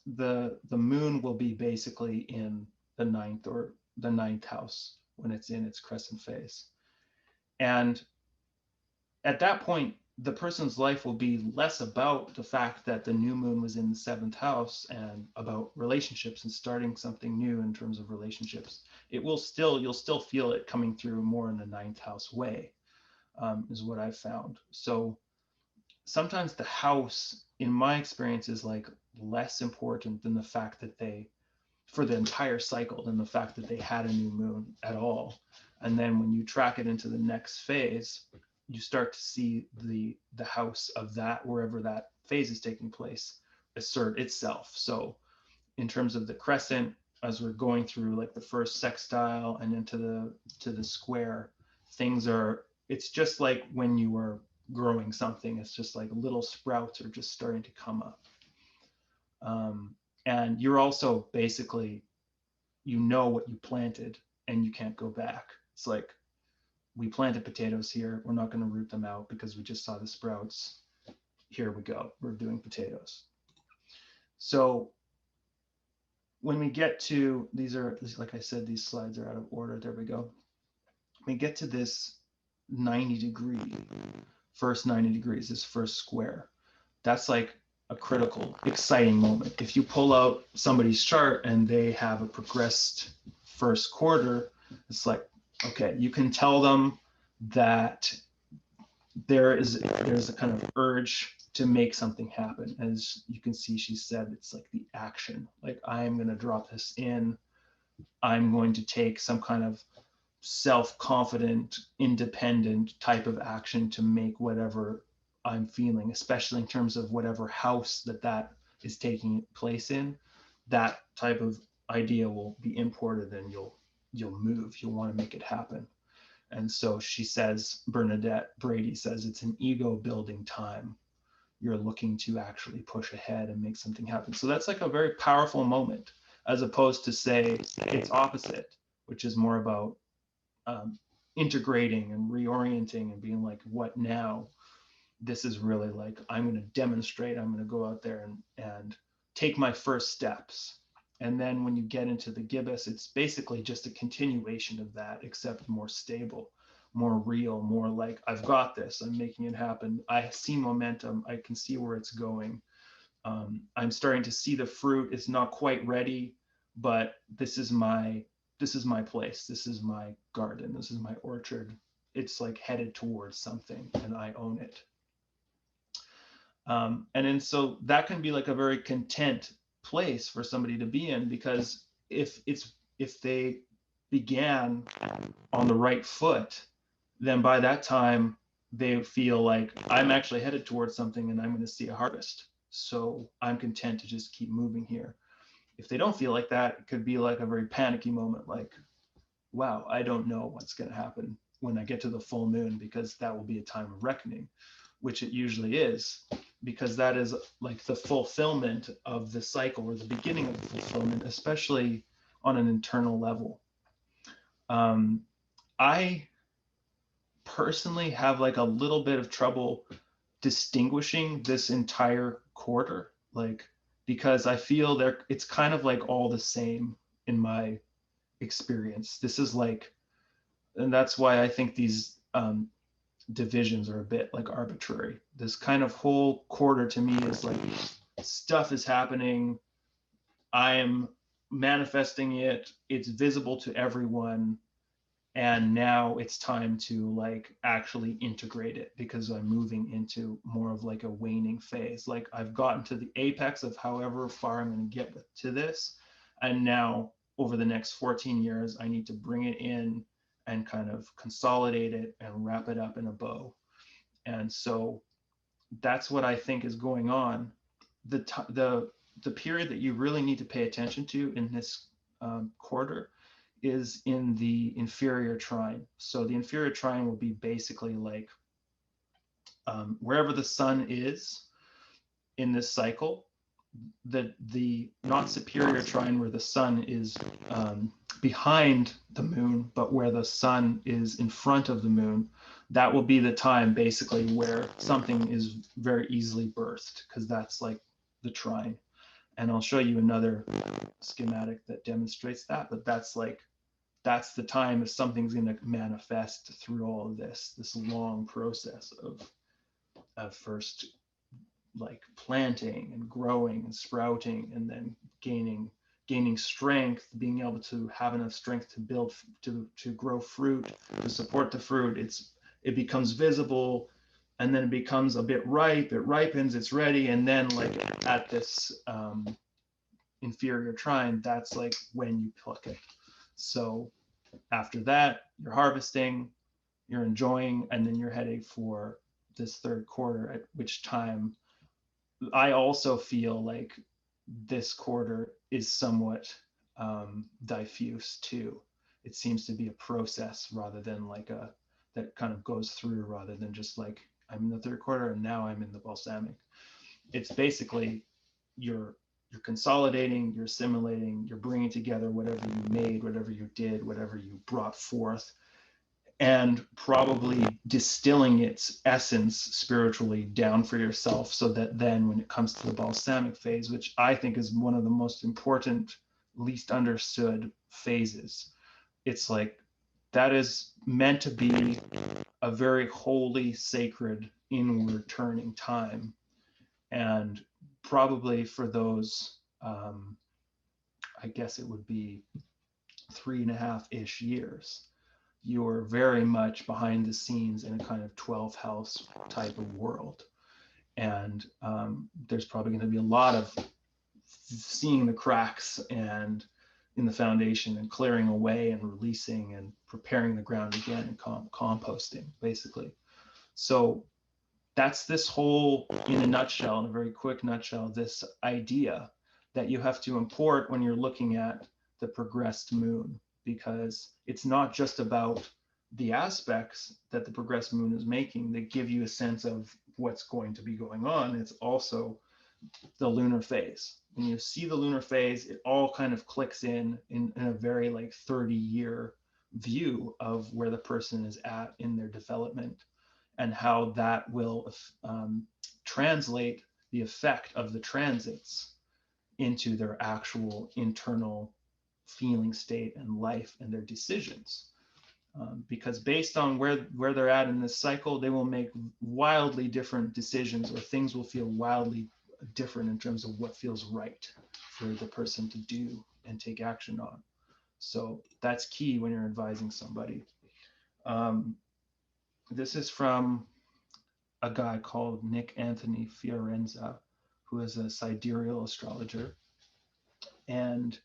the moon will be basically in the 9th or the 9th house when it's in its crescent phase. And at that point, the person's life will be less about the fact that the new moon was in the 7th house and about relationships and starting something new in terms of relationships. You'll still feel it coming through more in the 9th house way, is what I've found. So sometimes the house, in my experience, is like less important than the fact that for the entire cycle, than the fact that they had a new moon at all. And then when you track it into the next phase, you start to see the house of that, wherever that phase is taking place, assert itself. So in terms of the crescent, as we're going through like the first sextile and into the square, it's just like when you were growing something, it's just like little sprouts are just starting to come up. And you're also basically, what you planted and you can't go back. It's like, we planted potatoes here, we're not going to root them out because we just saw the sprouts. Here we go, we're doing potatoes. So when we get to, like I said, these slides are out of order. There we go. When we get to this 90-degree, first 90 degrees, this first square, that's like a critical, exciting moment. If you pull out somebody's chart and they have a progressed first quarter, it's like, okay, you can tell them that there's a kind of urge to make something happen. As you can see, she said, it's like the action, like, I'm going to drop this in, I'm going to take some kind of self-confident, independent type of action to make whatever I'm feeling, especially in terms of whatever house that is taking place in, that type of idea will be imported, and you'll move, you'll want to make it happen. And so she says, Bernadette Brady says, it's an ego building time. You're looking to actually push ahead and make something happen. So that's like a very powerful moment, as opposed to say it's opposite, which is more about integrating and reorienting and being like, what now? This is really like, I'm going to demonstrate, I'm going to go out there and take my first steps. And then when you get into the gibbous, it's basically just a continuation of that, except more stable, more real, more like, I've got this, I'm making it happen. I see momentum, I can see where it's going. I'm starting to see the fruit. It's not quite ready, but this is my place. This is my garden. This is my orchard. It's like headed towards something, and I own it. And then so that can be like a very content place for somebody to be in, because if they began on the right foot, then by that time they feel like, I'm actually headed towards something and I'm going to see a harvest. So I'm content to just keep moving here. If they don't feel like that, it could be like a very panicky moment, like, wow, I don't know what's going to happen when I get to the full moon, because that will be a time of reckoning, which it usually is, because that is like the fulfillment of the cycle, or the beginning of the fulfillment, especially on an internal level. I personally have like a little bit of trouble distinguishing this entire quarter, like, because I feel there, it's kind of like all the same in my experience. This is like, and that's why I think these divisions are a bit like arbitrary. This kind of whole quarter to me is like, stuff is happening, I am manifesting it, it's visible to everyone, and now it's time to like actually integrate it, because I'm moving into more of like a waning phase. Like, I've gotten to the apex of however far I'm going to get to this, and now over the next 14 years I need to bring it in and kind of consolidate it and wrap it up in a bow. And so that's what I think is going on. The period that you really need to pay attention to in this quarter is in the inferior trine. So the inferior trine will be basically like wherever the sun is in this cycle, the not superior trine, where the sun is behind the moon, but where the sun is in front of the moon, that will be the time basically where something is very easily birthed, because that's like the trine. And I'll show you another schematic that demonstrates that, but that's the time if something's going to manifest through all of this long process of first like planting and growing and sprouting, and then gaining strength, being able to have enough strength to build, to grow fruit, to support the fruit. It becomes visible, and then it becomes a bit ripe, it ripens, it's ready, and then like at this inferior trine, that's like when you pluck it. So after that, you're harvesting, you're enjoying, and then you're heading for this third quarter, at which time I also feel like this quarter is somewhat diffuse too. It seems to be a process rather than like that kind of goes through, rather than just like, I'm in the third quarter and now I'm in the balsamic. It's basically you're consolidating, you're assimilating, you're bringing together whatever you made, whatever you did, whatever you brought forth, and probably distilling its essence spiritually down for yourself, so that then when it comes to the balsamic phase, which I think is one of the most important, least understood phases, it's like that is meant to be a very holy, sacred, inward turning time. And probably for those, I guess it would be 3.5-ish years, you're very much behind the scenes in a kind of 12th house type of world. And there's probably going to be a lot of seeing the cracks and in the foundation, and clearing away and releasing and preparing the ground again, and composting basically. So that's this whole, in a nutshell, in a very quick nutshell, this idea that you have to import when you're looking at the progressed moon, because it's not just about the aspects that the progressed moon is making that give you a sense of what's going to be going on. It's also the lunar phase. When you see the lunar phase, it all kind of clicks in a very like 30-year view of where the person is at in their development, and how that will translate the effect of the transits into their actual internal feeling state and life and their decisions. Because based on where they're at in this cycle, they will make wildly different decisions, or things will feel wildly different in terms of what feels right for the person to do and take action on. So that's key when you're advising somebody. This is from a guy called Nick Anthony Fiorenza, who is a sidereal astrologer. And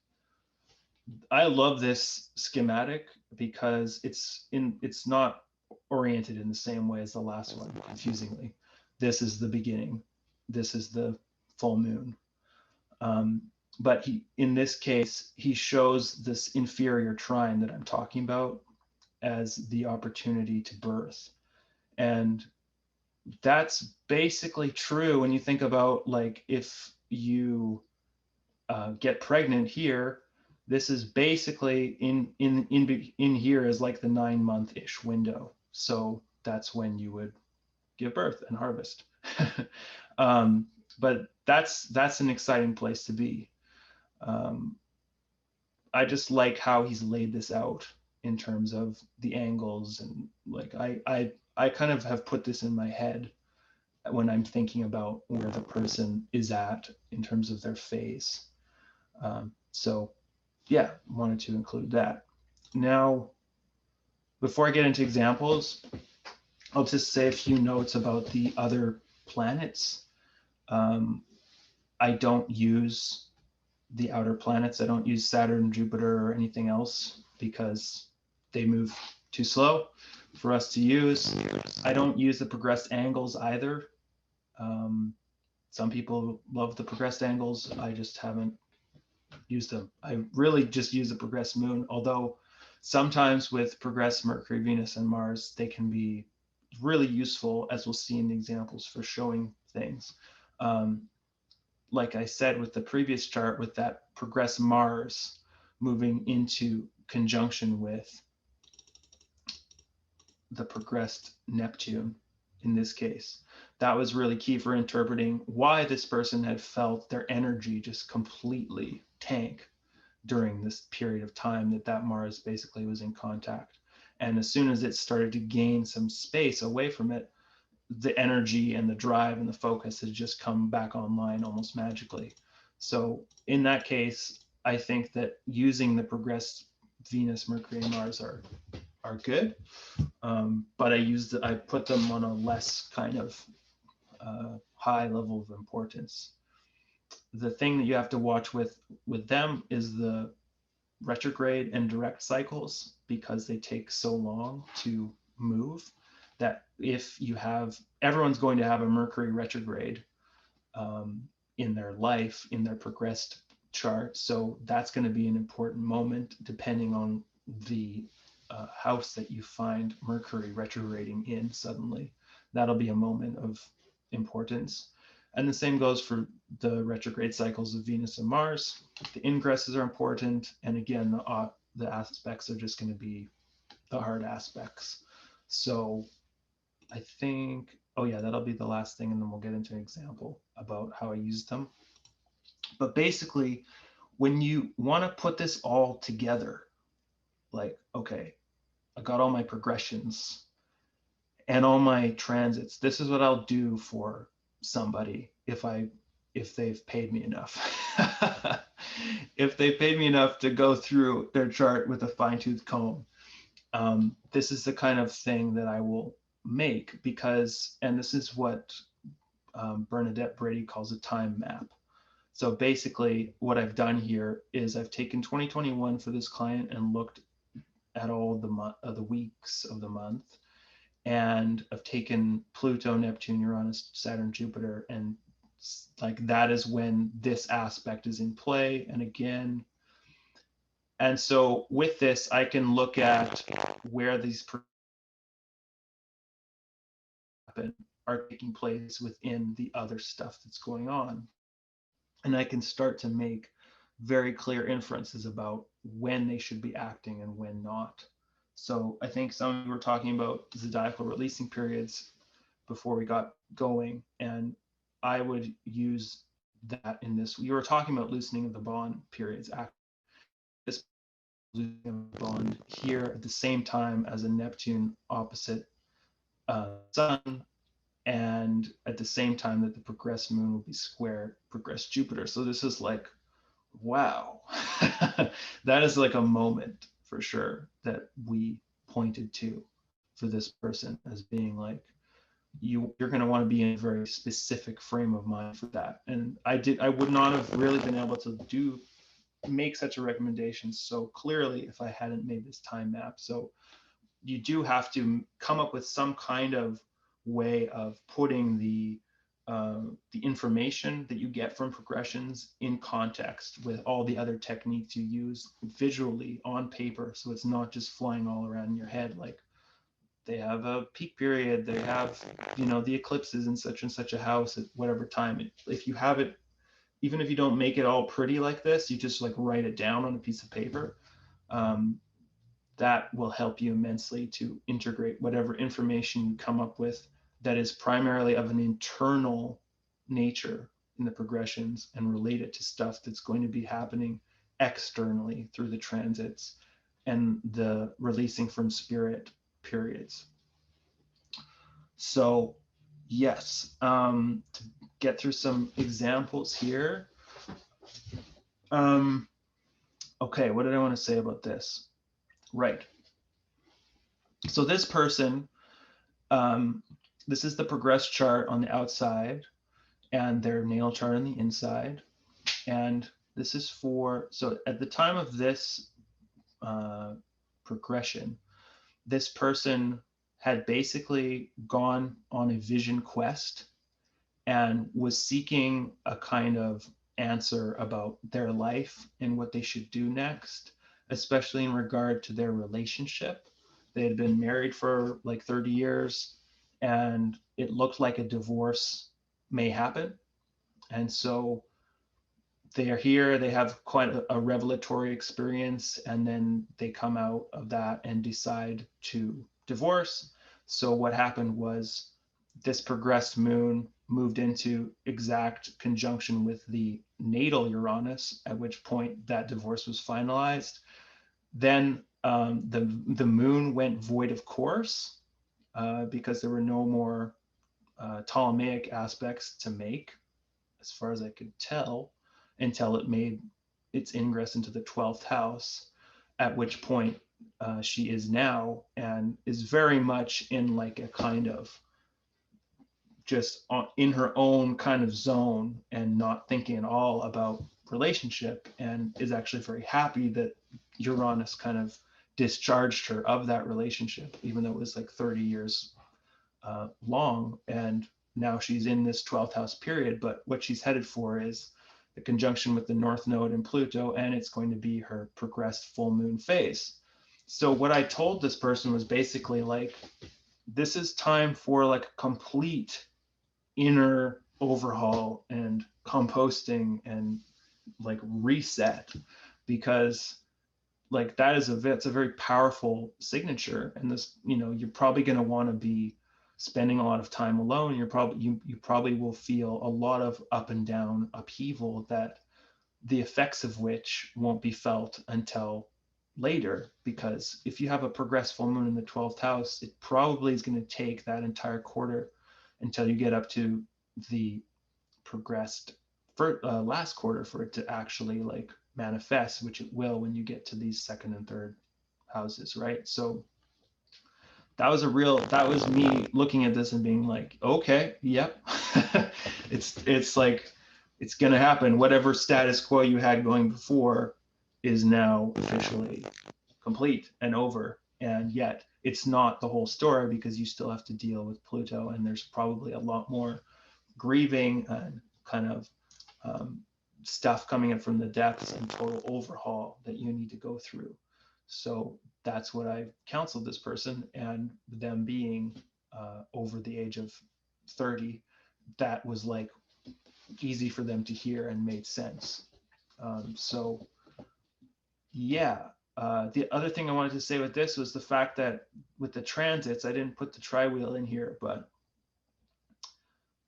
I love this schematic because it's not oriented in the same way as the last one, confusingly. This is the beginning. This is the full moon. But in this case, he shows this inferior trine that I'm talking about as the opportunity to birth. And that's basically true when you think about, like, if you get pregnant here, this is basically in here is like the 9-month-ish window. So that's when you would give birth and harvest. But that's an exciting place to be. I just like how he's laid this out in terms of the angles, and like I kind of have put this in my head when I'm thinking about where the person is at in terms of their phase. So yeah, wanted to include that. Now, before I get into examples, I'll just say a few notes about the other planets. I don't use the outer planets. I don't use Saturn, Jupiter, or anything else because they move too slow for us to use. I don't use the progressed angles either. Some people love the progressed angles. I just haven't used them. I really just use the progressed moon, although sometimes with progressed Mercury, Venus, and Mars, they can be really useful, as we'll see in the examples, for showing things. Like I said with the previous chart, with that progressed Mars moving into conjunction with the progressed Neptune in this case, that was really key for interpreting why this person had felt their energy just completely tank during this period of time that Mars basically was in contact. And as soon as it started to gain some space away from it, the energy and the drive and the focus had just come back online almost magically. So in that case, I think that using the progressed Venus, Mercury, and Mars are good, but I put them on a less kind of high level of importance. The thing that you have to watch with them is the retrograde and direct cycles, because they take so long to move, that if you have, everyone's going to have a Mercury retrograde in their life, in their progressed chart. So that's going to be an important moment depending on the house that you find Mercury retrograding in suddenly. That'll be a moment of importance. And the same goes for the retrograde cycles of Venus and Mars. The ingresses are important. And again, the aspects are just going to be the hard aspects. So I think, oh yeah, that'll be the last thing, and then we'll get into an example about how I use them. But basically, when you want to put this all together, like, okay, I got all my progressions and all my transits. This is what I'll do for somebody if they've paid me enough. If they paid me enough to go through their chart with a fine-tooth comb, this is the kind of thing that I will make, because, and this is what Bernadette Brady calls a time map. So basically what I've done here is I've taken 2021 for this client and looked at all of the weeks of the month, and I've taken Pluto, Neptune, Uranus, Saturn, Jupiter, and like that is when this aspect is in play. And again, and so with this, I can look at where these are taking place within the other stuff that's going on. And I can start to make very clear inferences about when they should be acting and when not. So I think some of you were talking about zodiacal releasing periods before we got going, and I would use that in this. You were talking about loosening of the bond periods. This loosening of the bond here at the same time as a Neptune opposite Sun, and at the same time that the progressed moon will be square progressed Jupiter. So this is like, wow, that is like a moment for sure that we pointed to for this person as being like, you're going to want to be in a very specific frame of mind for that. And I would not have really been able to make such a recommendation so clearly if I hadn't made this time map. So you do have to come up with some kind of way of putting the information that you get from progressions in context with all the other techniques you use visually on paper, so it's not just flying all around in your head. Like, they have a peak period, they have, the eclipses in such and such a house at whatever time. If you have it, even if you don't make it all pretty like this, you just like write it down on a piece of paper. That will help you immensely to integrate whatever information you come up with that is primarily of an internal nature in the progressions and relate it to stuff that's going to be happening externally through the transits and the releasing from spirit periods. So yes, to get through some examples here. Okay, what did I want to say about this? Right. So this person, this is the progress chart on the outside and their natal chart on the inside. And this is so at the time of this progression, this person had basically gone on a vision quest and was seeking a kind of answer about their life and what they should do next, especially in regard to their relationship. They had been married for like 30 years and it looked like a divorce may happen. And so they are here, they have quite a revelatory experience, and then they come out of that and decide to divorce. So what happened was this progressed moon moved into exact conjunction with the natal Uranus, at which point that divorce was finalized. Then the moon went void of course because there were no more Ptolemaic aspects to make, as far as I could tell, until it made its ingress into the 12th house, at which point she is now, and is very much in like a kind of just in her own kind of zone and not thinking at all about relationship, and is actually very happy that Uranus kind of discharged her of that relationship, even though it was like 30 years long. And now she's in this 12th house period, but what she's headed for is the conjunction with the North Node and Pluto, and it's going to be her progressed full moon phase. So what I told this person was basically like, this is time for like a complete inner overhaul and composting and like reset, because like that's a very powerful signature. And this, you're probably going to want to be spending a lot of time alone. You probably will feel a lot of up and down upheaval that the effects of which won't be felt until later, because if you have a progressed full moon in the 12th house, it probably is going to take that entire quarter until you get up to the progressed last quarter for it to actually like manifest, which it will when you get to these second and third houses, right? So that was me looking at this and being like, okay, yep. it's like, it's going to happen. Whatever status quo you had going before is now officially complete and over. And yet it's not the whole story, because you still have to deal with Pluto, and there's probably a lot more grieving and kind of stuff coming in from the depths and total overhaul that you need to go through. So that's what I counseled this person, and them being over the age of 30, that was like easy for them to hear and made sense. So yeah, the other thing I wanted to say with this was the fact that with the transits, I didn't put the tri-wheel in here, but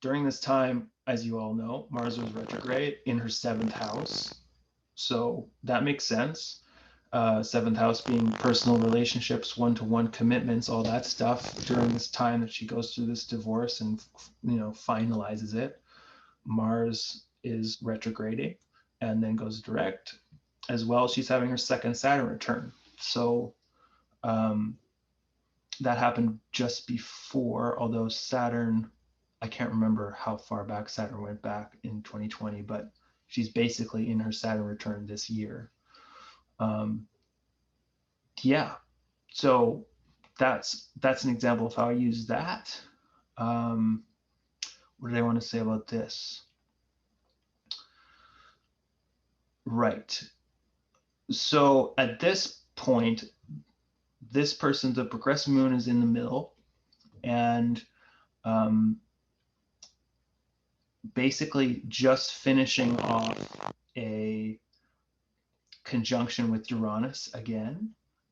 during this time, as you all know, Mars was retrograde in her 7th house. So that makes sense. 7th house being personal relationships, one-to-one commitments, all that stuff. During this time that she goes through this divorce and, finalizes it, Mars is retrograding and then goes direct. As well, she's having her 2nd Saturn return. So that happened just before, although Saturn, I can't remember how far back Saturn went back in 2020, but she's basically in her Saturn return this year. Yeah, so that's an example of how I use that. What did I want to say about this? Right. So at this point, this person, the progressive moon is in the middle, and basically just finishing off a conjunction with Uranus again,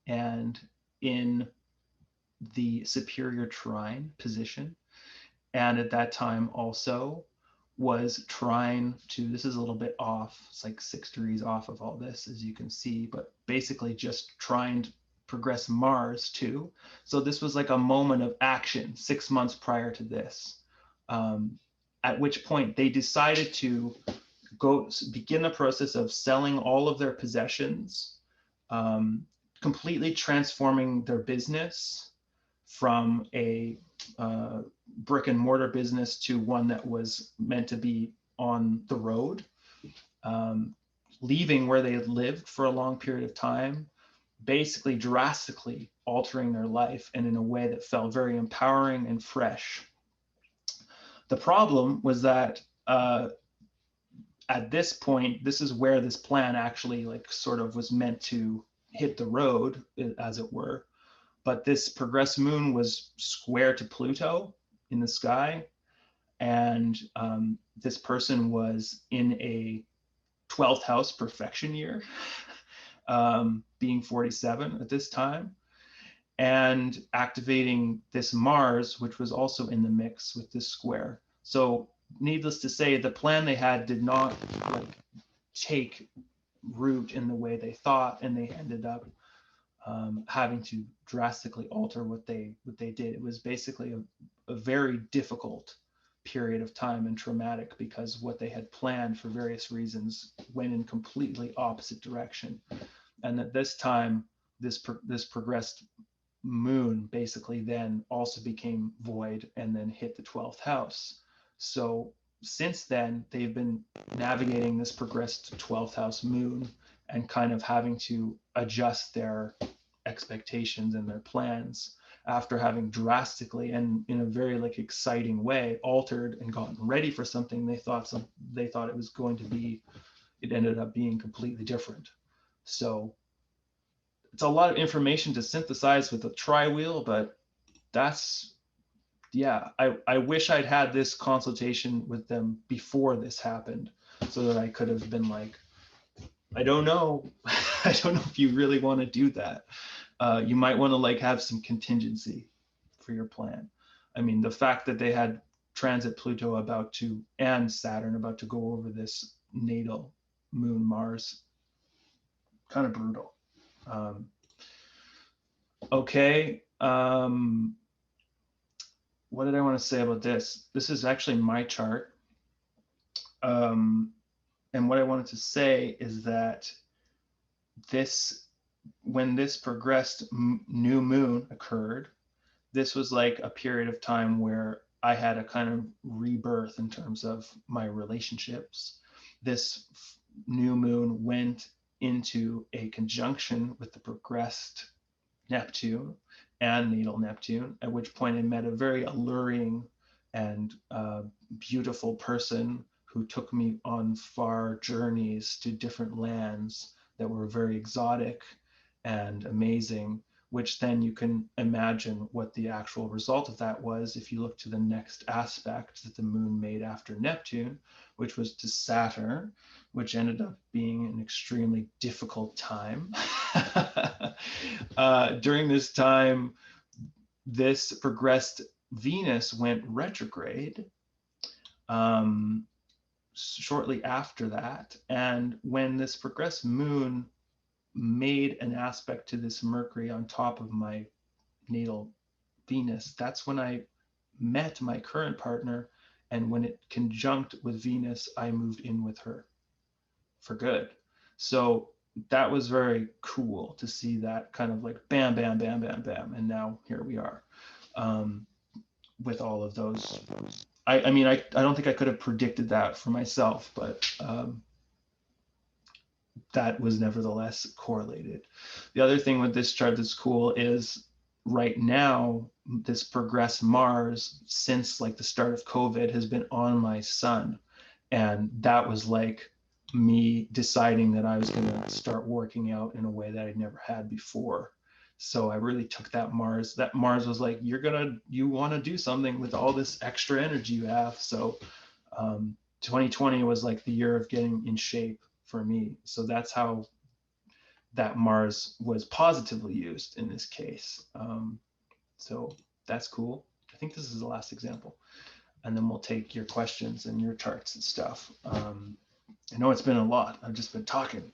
and in the superior trine position. And at that time also was trine to, this is a little bit off, it's like 6 degrees off of all this, as you can see, but basically just trying to progress Mars too. So this was like a moment of action 6 months prior to this, at which point they decided to begin the process of selling all of their possessions, completely transforming their business from a brick and mortar business to one that was meant to be on the road, leaving where they had lived for a long period of time, basically drastically altering their life, and in a way that felt very empowering and fresh. The problem was that at this point, this is where this plan actually like sort of was meant to hit the road, as it were. But this progressed moon was square to Pluto in the sky. And this person was in a 12th house perfection year, being 47 at this time, and activating this Mars, which was also in the mix with this square. So needless to say, the plan they had did not like take root in the way they thought, and they ended up having to drastically alter what they did. It was basically a very difficult period of time and traumatic, because what they had planned for various reasons went in completely opposite direction. And at this time, this progressed moon basically then also became void and then hit the 12th house. So since then, they've been navigating this progressed 12th house moon and kind of having to adjust their expectations and their plans after having drastically and in a very like exciting way altered and gotten ready for something they thought it was going to be. It ended up being completely different. So it's a lot of information to synthesize with a tri-wheel, but that's, yeah, I wish I'd had this consultation with them before this happened, so that I could have been like, I don't know. I don't know if you really want to do that. You might want to like have some contingency for your plan. I mean, the fact that they had transit Pluto and Saturn about to go over this natal moon Mars, kind of brutal. Okay. What did I want to say about this? This is actually my chart. And what I wanted to say is that when this progressed new moon occurred, this was like a period of time where I had a kind of rebirth in terms of my relationships. This new moon went into a conjunction with the progressed Neptune and natal Neptune, at which point I met a very alluring and beautiful person who took me on far journeys to different lands that were very exotic and amazing, which then you can imagine what the actual result of that was if you look to the next aspect that the moon made after Neptune, which was to Saturn, which ended up being an extremely difficult time. During this time, this progressed Venus went retrograde shortly after that. And when this progressed moon made an aspect to this Mercury on top of my natal Venus, that's when I met my current partner. And when it conjunct with Venus, I moved in with her for good. So that was very cool to see that kind of like bam, bam, bam, bam, bam. And now here we are with all of those. I mean, I don't think I could have predicted that for myself, but that was nevertheless correlated. The other thing with this chart that's cool is right now, this progressed Mars since like the start of COVID has been on my sun. And that was like me deciding that I was going to start working out in a way that I'd never had before. So I really took that Mars. That Mars was like, you want to do something with all this extra energy you have. So 2020 was like the year of getting in shape for me. So that's how that Mars was positively used in this case. So that's cool. I think this is the last example. And then we'll take your questions and your charts and stuff. I know it's been a lot. I've just been talking.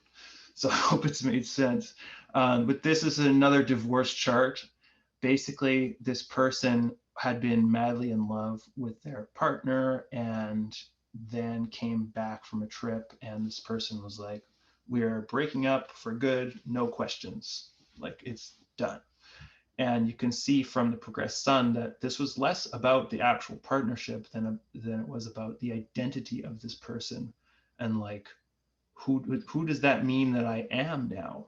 So I hope it's made sense. But this is another divorce chart. Basically, this person had been madly in love with their partner and then came back from a trip. And this person was like, we are breaking up for good, no questions. Like, it's done. And you can see from the progressed sun that this was less about the actual partnership than it was about the identity of this person and like who does that mean that I am now.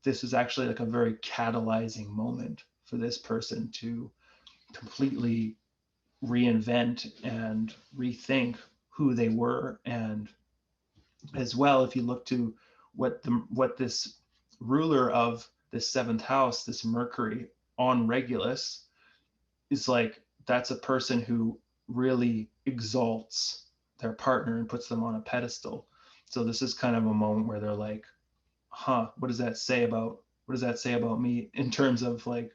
This is actually like a very catalyzing moment for this person to completely reinvent and rethink who they were. And as well, if you look to what this ruler of the seventh house, this Mercury on Regulus, is like, that's a person who really exalts their partner and puts them on a pedestal. So this is kind of a moment where they're like, what does that say about me in terms of like,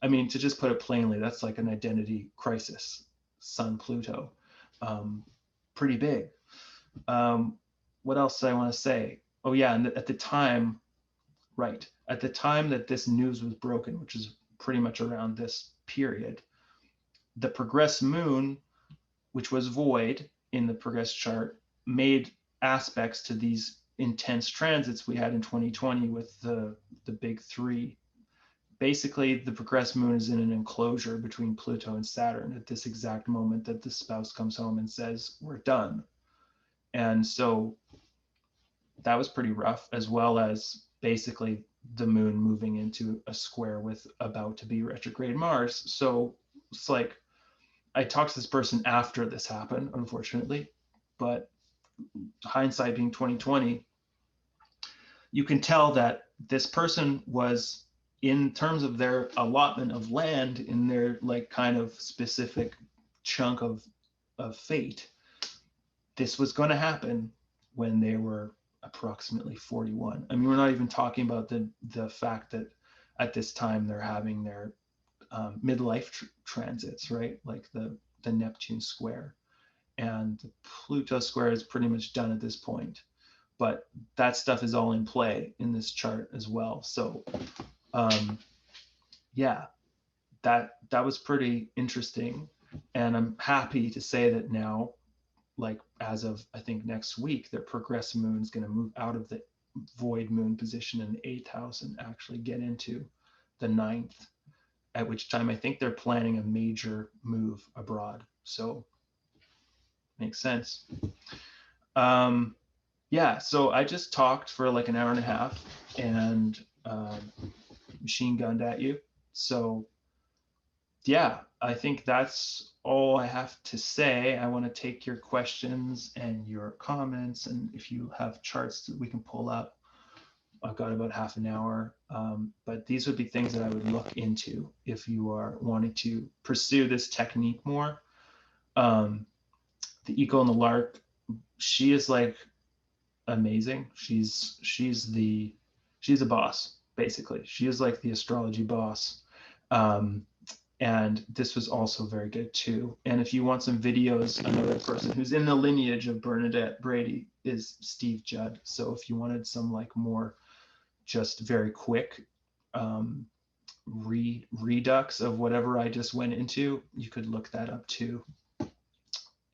I mean, to just put it plainly, that's like an identity crisis. Sun Pluto, pretty big. What else do I want to say? Oh yeah, and at the time, right, at the time that this news was broken, which is pretty much around this period, the progressed moon, which was void in the progressed chart, made aspects to these intense transits we had in 2020 with the big three. Basically, the progressed moon is in an enclosure between Pluto and Saturn at this exact moment that the spouse comes home and says, we're done. And so that was pretty rough, as well as basically the moon moving into a square with about to be retrograde Mars. So it's like, I talked to this person after this happened, unfortunately, but hindsight being 2020, you can tell that this person was, in terms of their allotment of land in their like kind of specific chunk of fate, this was going to happen when they were approximately 41. I mean, we're not even talking about the fact that at this time they're having their midlife transits, right? Like the Neptune square, and the Pluto square is pretty much done at this point. But that stuff is all in play in this chart as well. So yeah, that was pretty interesting. And I'm happy to say that now, like as of I think next week, their progressed moon is going to move out of the void moon position in the 8th house and actually get into the 9th, at which time I think they're planning a major move abroad. So makes sense. Yeah, so I just talked for like an hour and a half and machine gunned at you. So yeah, I think that's all I have to say. I want to take your questions and your comments, and if you have charts that we can pull up. I've got about half an hour, but these would be things that I would look into if you are wanting to pursue this technique more. Um, the Eagle and the Lark, she is like amazing. She's a boss basically. She is like the astrology boss. Um, and this was also very good too. And if you want some videos, another person who's in the lineage of Bernadette Brady is Steve Judd. So if you wanted some like more just very quick um, redux of whatever I just went into, you could look that up too.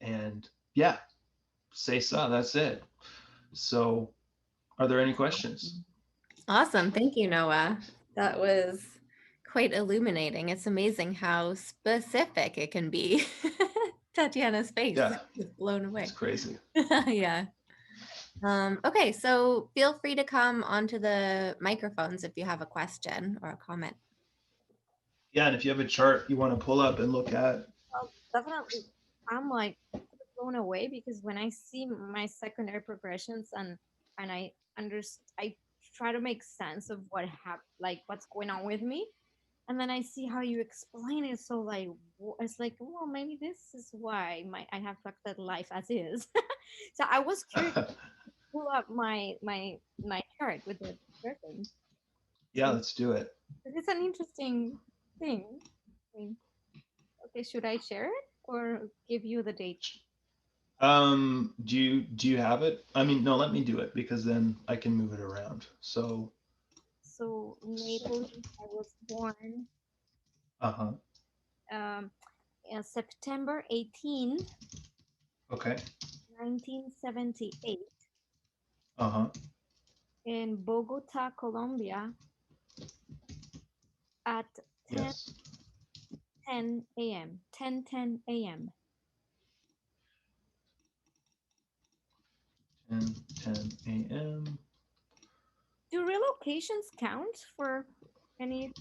And yeah, say so. That's it. So, are there any questions? Awesome. Thank you, Noah. That was quite illuminating. It's amazing how specific it can be. Tatiana's face Yeah, is blown it's away. crazy. Yeah. Okay, so feel free to come onto the microphones if you have a question or a comment. Yeah, and if you have a chart you want to pull up and look at. Well, definitely, I'm like blown away because when I see my secondary progressions and I try to make sense of like what's going on with me, and then I see how you explain it. So like it's like, well, maybe this is why I have affected life as is. So I was curious to pull up my chart with the person. Yeah, So let's do it. it's an interesting thing. I mean, okay, should I share it or give you the date? Do you have it? I mean, no, let me do it because then I can move it around. So, So natally, I was born uh-huh. um, September 18th, Okay. 1978, Uh-huh. in Bogota, Colombia, at 10 Yes. 10 a.m. 10:10 a.m. 10 a.m. Do relocations count for any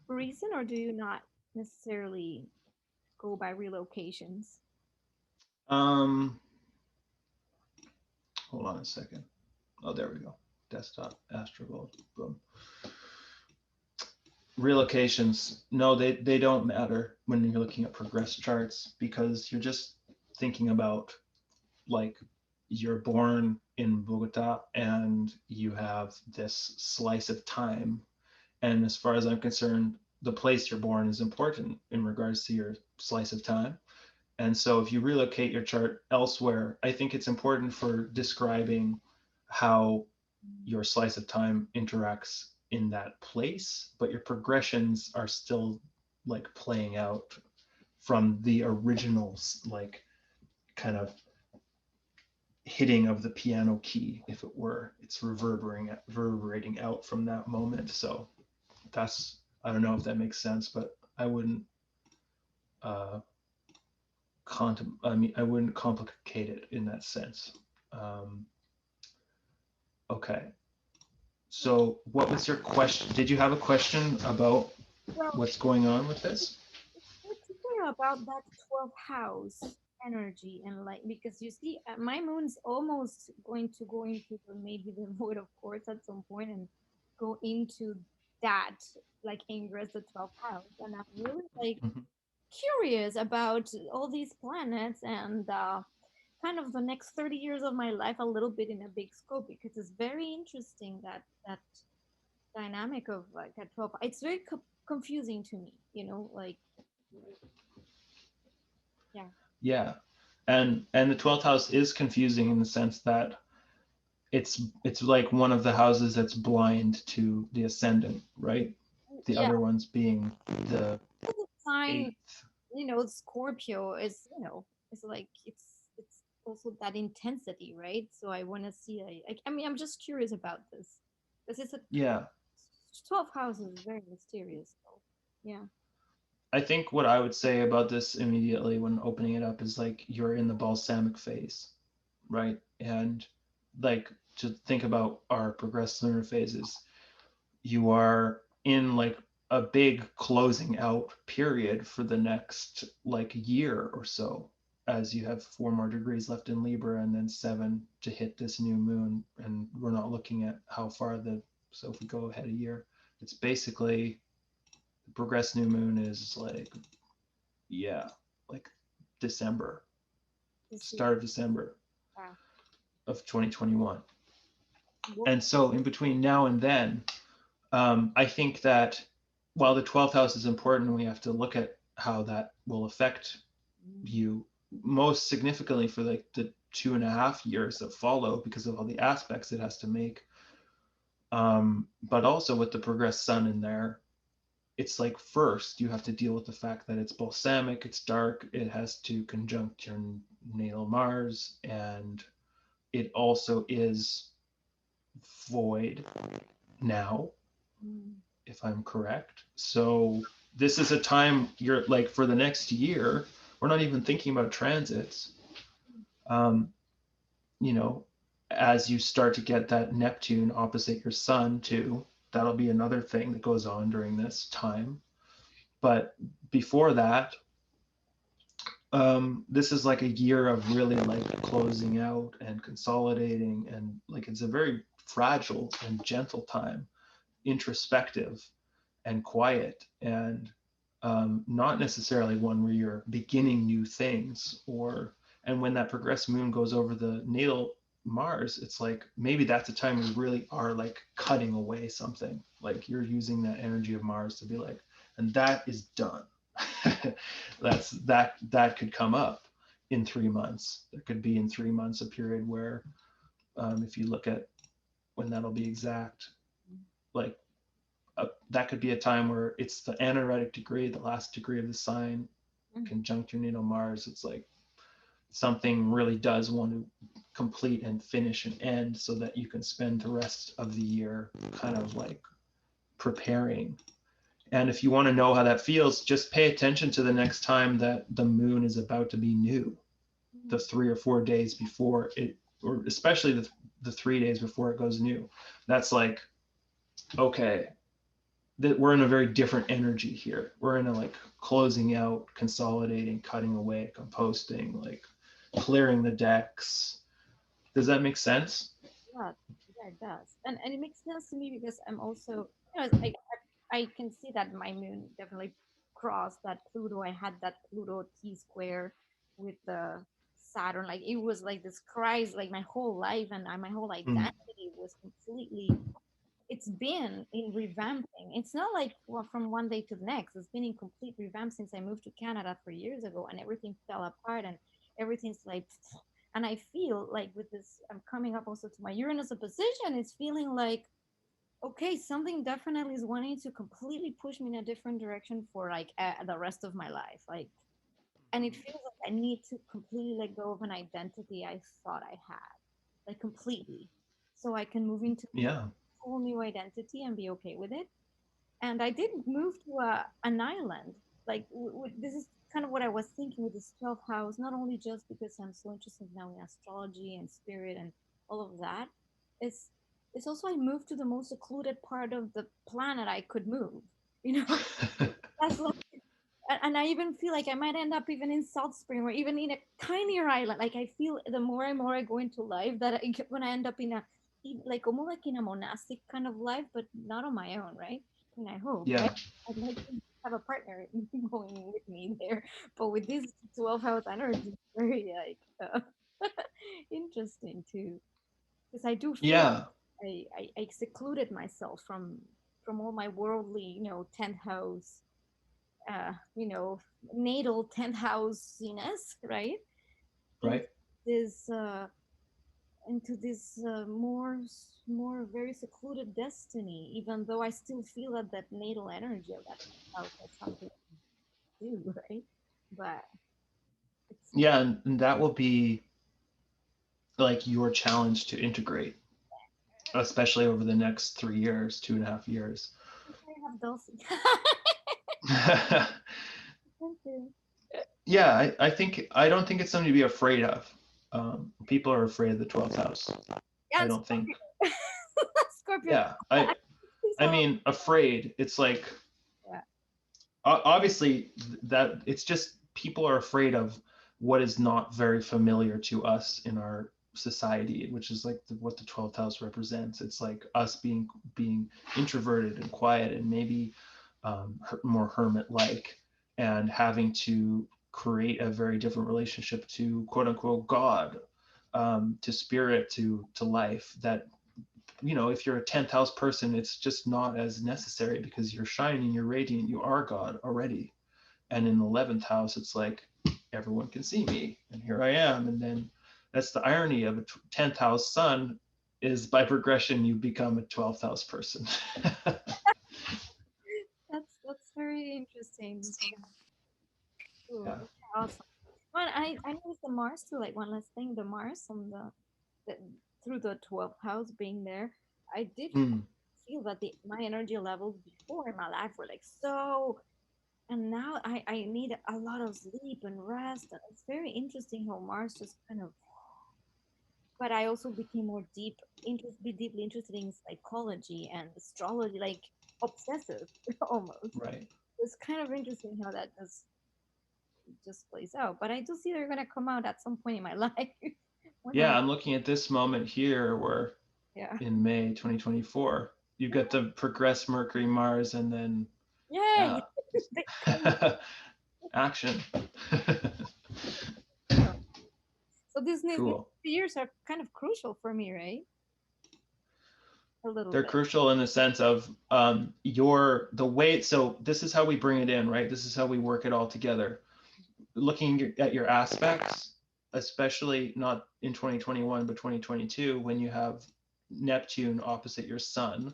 reason, or do you not necessarily go by relocations? Um, hold on a second. Oh, there we go. Desktop, Astrovault, boom. Relocations, no, they don't matter when you're looking at progress charts because you're just thinking about like you're born in Bogota and you have this slice of time. And as far as I'm concerned, the place you're born is important in regards to your slice of time. And so if you relocate your chart elsewhere, I think it's important for describing how your slice of time interacts in that place, but your progressions are still like playing out from the original like kind of hitting of the piano key, if it were. It's reverberating out from that moment. So that's, I don't know if that makes sense, but I wouldn't uh, I wouldn't complicate it in that sense. Um, okay. So what was your question? Did you have a question about Well, what's going on with this? particular about that 12th house energy and like because you see my moon's almost going to go into maybe the void of course at some point and go into that like ingress the 12th house and I'm really like Mhm. curious about all these planets and kind of the next 30 years of my life a little bit in a big scope because it's very interesting that dynamic of like a 12 it's very confusing to me like yeah. Yeah. And the 12th house is confusing in the sense that it's like one of the houses that's blind to the ascendant, right? The Yeah, other ones being the the sign, eighth. Scorpio is, it's like it's also that intensity, right? So I want to see, I mean, I'm just curious about this because it's a Yeah. 12 houses, very mysterious. So, yeah. I think what I would say about this immediately when opening it up is like you're in the balsamic phase, right? And like to think about our progressed lunar phases, you are in like a big closing out period for the next like year or so, as you have 4 more degrees left in Libra and then 7 to hit this new moon. And we're not looking at how far so if we go ahead a year, it's basically the progressed new moon is like, yeah, like December, start of December of 2021. And so in between now and then, I think that while the 12th house is important, we have to look at how that will affect you most significantly for like the 2.5 years that follow, because of all the aspects it has to make. But also with the progressed sun in there, it's like first you have to deal with the fact that it's balsamic, it's dark, it has to conjunct your natal Mars, and it also is void now, if I'm correct. So this is a time you're like, for the next year, we're not even thinking about transits. You know, as you start to get that Neptune opposite your sun too, that'll be another thing that goes on during this time. But before that, this is like a year of really like closing out and consolidating, and like it's a very fragile and gentle time, introspective and quiet, and not necessarily one where you're beginning new things. And when that progressed moon goes over the natal Mars, it's like maybe that's a time we really are like cutting away something, like you're using that energy of Mars to be like, and that is done. That could come up in 3 months. There could be in 3 months a period where, if you look at when that'll be exact, like that could be a time where it's the anaretic degree, the last degree of the sign, conjunct your natal Mars. It's like something really does want to complete and finish and end, so that you can spend the rest of the year kind of like preparing. And if you want to know how that feels, just pay attention to the next time that the moon is about to be new, the 3 or 4 days before it, or especially the 3 days before it goes new. That's like, okay, that we're in a very different energy here. We're in a like closing out, consolidating, cutting away, composting, like clearing the decks. Does that make sense? Yeah, yeah, it does, and it makes sense to me because I'm also, I can see that my moon definitely crossed that Pluto. I had that Pluto T square with the Saturn. Like it was like this crisis, like my whole life and my whole identity was completely. It's been in revamping. It's not like from one day to the next. It's been in complete revamp since I moved to Canada 4 years ago, and everything fell apart, and everything's like. And I feel like with this, I'm coming up also to my Uranus opposition. It's feeling like, okay, something definitely is wanting to completely push me in a different direction for like the rest of my life. Like, and it feels like I need to completely let go of an identity I thought I had, like completely, so I can move into Yeah. whole new identity and be okay with it. And I did move to an island. Like this is kind of what I was thinking with this 12th house. Not only just because I'm so interested now in astrology and spirit and all of that, it's it's also I moved to the most secluded part of the planet I could move. You know, that's like, and I even feel like I might end up even in South Spring or even in a tinier island. Like I feel the more and more I go into life that when I end up in a like almost like in a monastic kind of life, but not on my own, right? I mean, I hope, Yeah. right? I'd like to have a partner going with me there, but with this 12 house energy, it's very like interesting too, because I do feel Yeah. I secluded myself from all my worldly, 10th house natal 10th housiness, right? Into Right. this more very secluded destiny, even though I still feel that natal energy of that house has something to do, right? But it's Yeah. And that will be like your challenge to integrate, especially over the next 3 years, 2.5 years. I have Dulcie. Thank you. Yeah, I don't think it's something to be afraid of. People are afraid of the 12th house. Yeah, I and don't think. Scorpio. Scorpio. Yeah, I So mean, afraid. It's like obviously that it's just people are afraid of what is not very familiar to us in our society, which is like what the 12th house represents. It's like us being introverted and quiet and maybe more hermit-like, and having to create a very different relationship to quote unquote God, to spirit, to life, that, you know, if you're a 10th house person, it's just not as necessary because you're shining, you're radiant, you are God already. And in the 11th house, it's like everyone can see me and here I am. And then that's the irony of a 10th house sun, is by progression you become a 12th house person. That's very interesting. Ooh, Yeah. okay, awesome. Well, I noticed the Mars too. Like one last thing, the Mars on the through the 12th house being there, I did Mm, feel that my energy levels before in my life were like so, and now I need a lot of sleep and rest. And it's very interesting how Mars just kind of. But I also became more deeply interested in psychology and astrology, like obsessive almost. right. It's kind of interesting how that just plays out. But I do see they're gonna come out at some point in my life. Yeah, Whenever, I'm looking at this moment here where yeah, in May 2024, you've got the progressed Mercury, Mars, and then, yay! yeah, action. So these next Cool. years are kind of crucial for me, right? A little They're bit. crucial in the sense of the way, so this is how we bring it in, right? This is how we work it all together. Looking at your aspects, especially not in 2021, but 2022, when you have Neptune opposite your sun,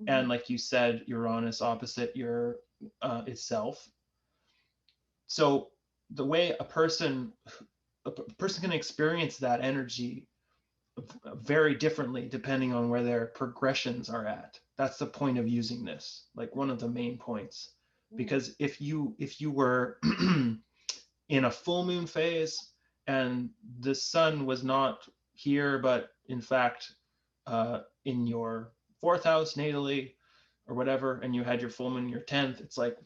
Mhm. and like you said, Uranus opposite your itself. So the way a person can experience that energy very differently depending on where their progressions are at. That's the point of using this, like one of the main points. Mm. Because if you were in a full moon phase and the sun was not here, but in fact in your fourth house natally or whatever, and you had your full moon in your 10th, it's like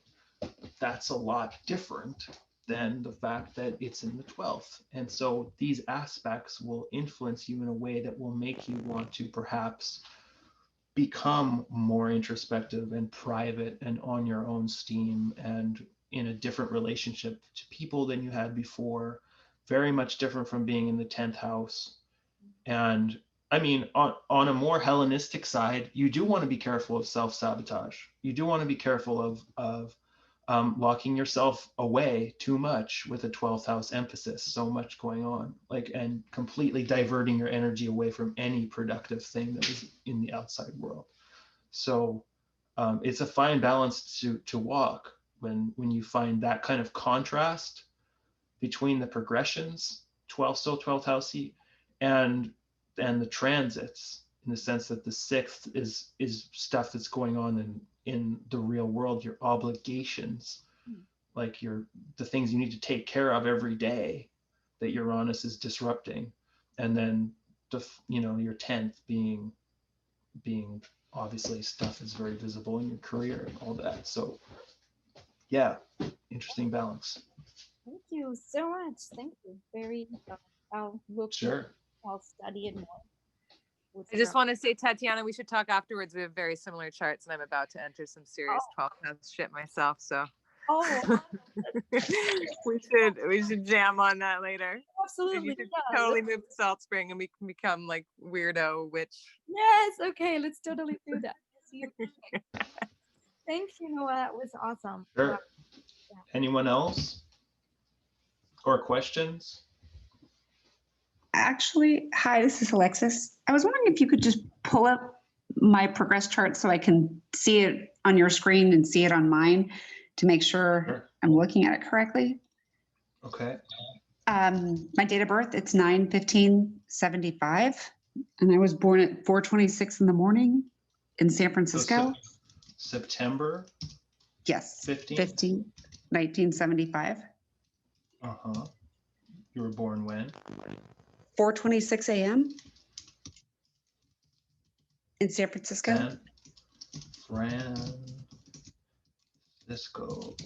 that's a lot different than the fact that it's in the 12th. And so these aspects will influence you in a way that will make you want to perhaps become more introspective and private and on your own steam and in a different relationship to people than you had before, very much different from being in the 10th house. And I mean, on a more Hellenistic side, you do want to be careful of self-sabotage. You do want to be careful of locking yourself away too much with a 12th house emphasis, so much going on, like, and completely diverting your energy away from any productive thing that is in the outside world. So it's a fine balance to walk when you find that kind of contrast between the progressions, 12th, so 12th housey, and the transits, in the sense that the sixth is stuff that's going on in the real world, your obligations, like the things you need to take care of every day that Uranus is disrupting. And then your 10th being obviously stuff is very visible in your career and all that. So yeah, interesting balance. Thank you so much. Thank you. Very. I'll look. Sure. I'll study it more. I just want to say, Tatiana, we should talk afterwards. We have very similar charts, and I'm about to enter some serious 12th house shit myself. So Oh, we should jam on that later. absolutely. And you should Yeah. totally move to Salt Spring, and we can become like weirdo witch. Yes. Okay. Let's totally do that. Thank you, Noah. That was awesome. Sure. Wow. Yeah. Anyone else? Or questions? Actually, hi, this is Alexis. I was wondering if you could just pull up my progress chart so I can see it on your screen and see it on mine to make sure I'm looking at it correctly. Okay. My date of birth, it's 9/15/75, and I was born at 4:26 in the morning in San Francisco. September Yes, 15th? 1975. Uh-huh. You were born when? 4:26 a.m. in San Francisco. San Francisco. this go?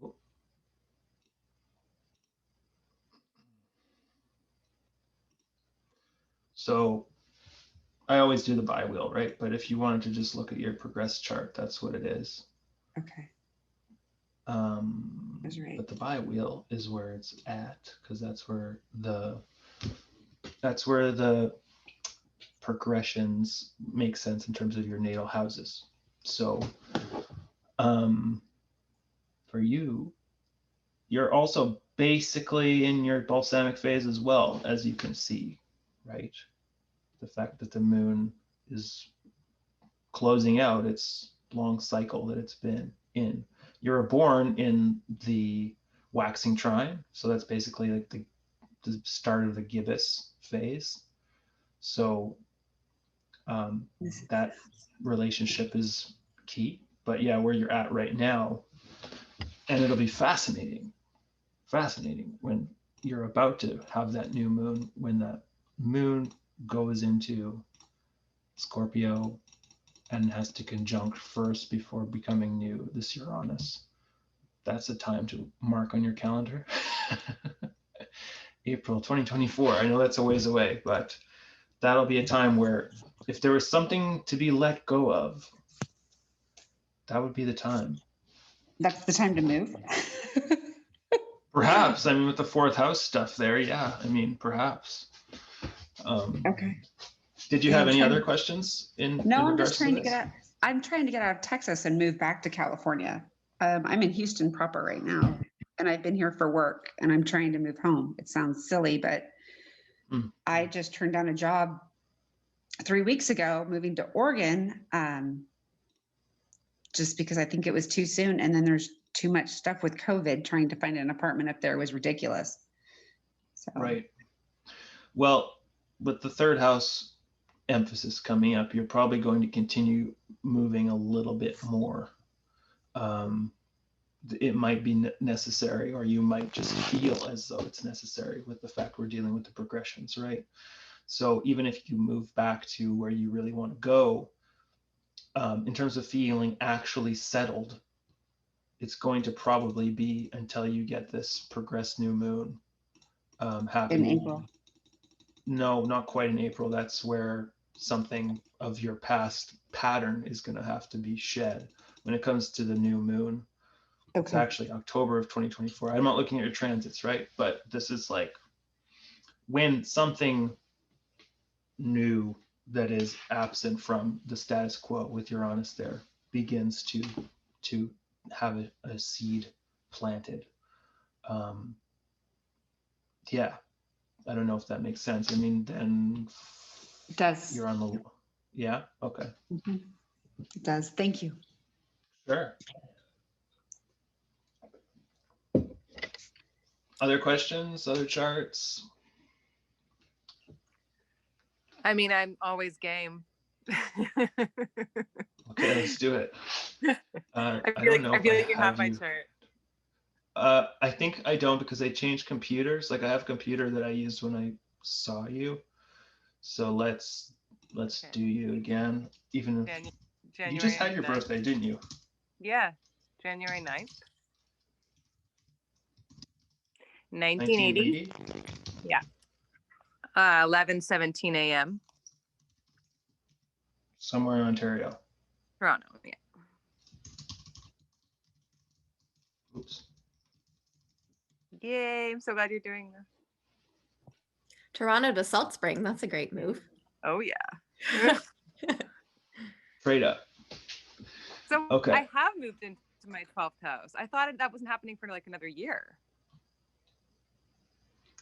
Cool. So I always do the bi-wheel, right? But if you wanted to just look at your progress chart, that's what it is. Okay. That's right. But the bi-wheel is where it's at, because that's where the progressions make sense in terms of your natal houses. So for you, you're also basically in your balsamic phase as well, as you can see, right? The fact that the moon is closing out its long cycle that it's been in. You're born in the waxing trine, so that's basically like the start of the gibbous phase. So that relationship is key. But yeah, where you're at right now, and it'll be fascinating when you're about to have that new moon, when that moon goes into Scorpio and has to conjunct first before becoming new, this Uranus. That's a time to mark on your calendar. April 2024. I know that's a ways away, but that'll be a time where if there was something to be let go of, that would be the time. That's the time to move. Perhaps. I mean, with the fourth house stuff there, yeah. I mean, perhaps. Okay. Did you have any other questions No, I'm just trying to get out. I'm trying to get out of Texas and move back to California. I'm in Houston proper right now, and I've been here for work, and I'm trying to move home. It sounds silly, but I just turned down a job 3 weeks ago, moving to Oregon, just because I think it was too soon. And then there's too much stuff with COVID. Trying to find an apartment up there was ridiculous. So. Right. Well, with the third house emphasis coming up, you're probably going to continue moving a little bit more. It might be necessary, or you might just feel as though it's necessary with the fact we're dealing with the progressions, right? So even if you move back to where you really want to go, in terms of feeling actually settled, it's going to probably be until you get this progressed new moon happening. In April? No, not quite in April. That's where something of your past pattern is going to have to be shed. When it comes to the new moon, it's actually October of 2024. I'm not looking at your transits, right? But this is like when something new that is absent from the status quo with Uranus there begins to have a seed planted. Yeah, I don't know if that makes sense. I mean, then it does. You're on the, yeah, okay. Mm-hmm. It does. Thank you. Sure. Other questions, other charts? I mean, I'm always game. Okay, let's do it. I feel like you have my chart. I think I don't, because I changed computers. Like I have a computer that I used when I saw you. So let's do you again. Even January you just had your 9th. birthday, didn't you? Yeah, January 9th. 1980. Yeah. 11:17 a.m. Somewhere in Ontario. Toronto, yeah. Oops. Yay, I'm so glad you're doing this. Toronto to Salt Spring, that's a great move. Oh yeah. Straight up. So okay. I have moved into my 12th house. I thought that wasn't happening for like another year.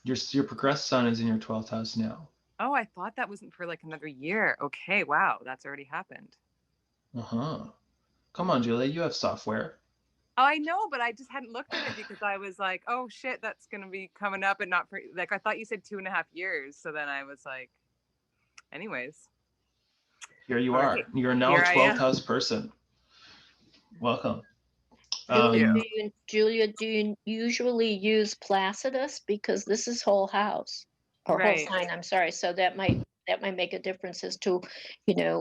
Your progressed sun is in your 12th house now. Oh, I thought that wasn't for like another year. Okay, wow, that's already happened. Come on, Julia, you have software. Oh, I know, but I just hadn't looked at it because I was like, oh shit, that's gonna be coming up, and not for like I thought you said 2.5 years. So then I was like, anyways. Here you are. You're now a 12th house person. Welcome. Julia, do you usually use Placidus, because this is whole house or whole sign? I'm sorry. So that might make a difference as to,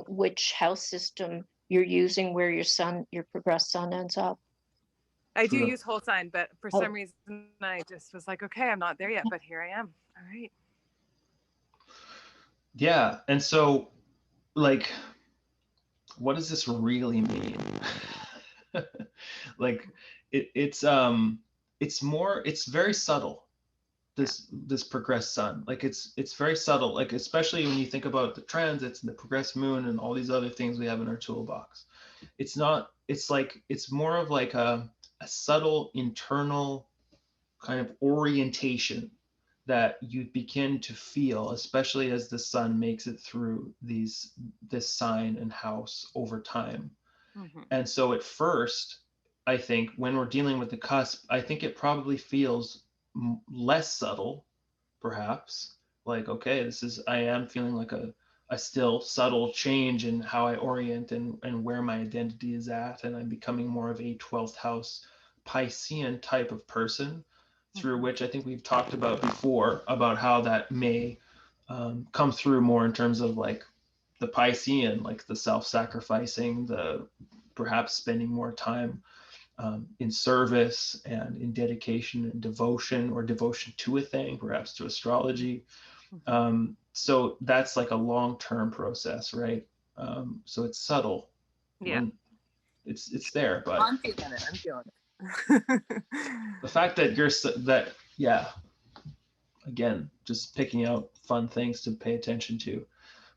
which house system you're using where your progressed sun ends up. I do True. use whole sign, but for some reason I just was like, okay, I'm not there yet, but here I am. All right. Yeah. And so, like, what does this really mean? Like, it's very subtle. This progressed sun, like it's very subtle, like especially when you think about the transits and the progressed moon and all these other things we have in our toolbox. It's not, it's like, it's more of like a subtle internal kind of orientation that you begin to feel, especially as the sun makes it through this sign and house over time. Mhm. And so at first, I think when we're dealing with the cusp, I think it probably feels less subtle, perhaps. Like, okay, I am feeling like a still subtle change in how I orient and where my identity is at. And I'm becoming more of a 12th house Piscean type of person, through which I think we've talked about before, about how that may come through more in terms of like the Piscean, like the self-sacrificing, the perhaps spending more time in service and in dedication and devotion, or devotion to a thing, perhaps to astrology. So that's like a long-term process, right? So it's subtle. Yeah. It's there, but I'm feeling it. I'm feeling it. the fact that yeah, again, just picking out fun things to pay attention to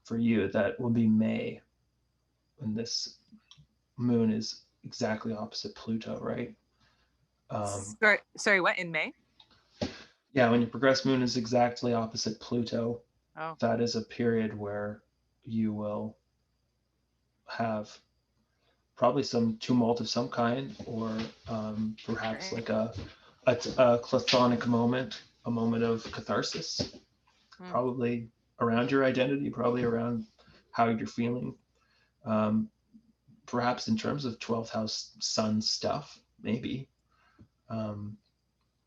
for you, that will be May, when this moon is exactly opposite Pluto, right? Sorry, what, in May? Yeah, when your progressed moon is exactly opposite Pluto, Oh, that is a period where you will have probably some tumult of some kind, or perhaps like a chthonic moment, a moment of catharsis, probably around your identity, probably around how you're feeling, perhaps in terms of 12th house sun stuff, maybe.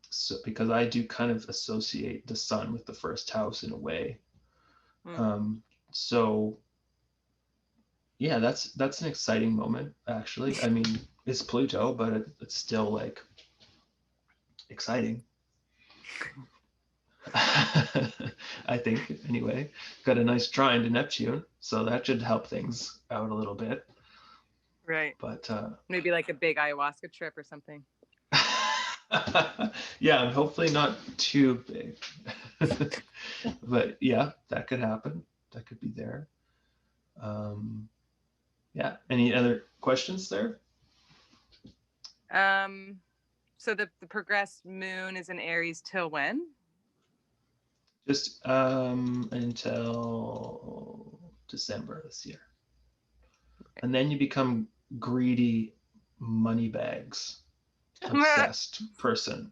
So because I do kind of associate the sun with the first house in a way. So yeah, that's an exciting moment, actually. I mean, it's Pluto, but it's still like exciting. I think, anyway. Got a nice trine to Neptune, so that should help things out a little bit. right. But Maybe like a big ayahuasca trip or something. yeah, and hopefully not too big. But yeah, that could happen. That could be there. Yeah. Any other questions there? So the progressed moon is in Aries till when? Just until December this year. And then you become greedy money bags obsessed person.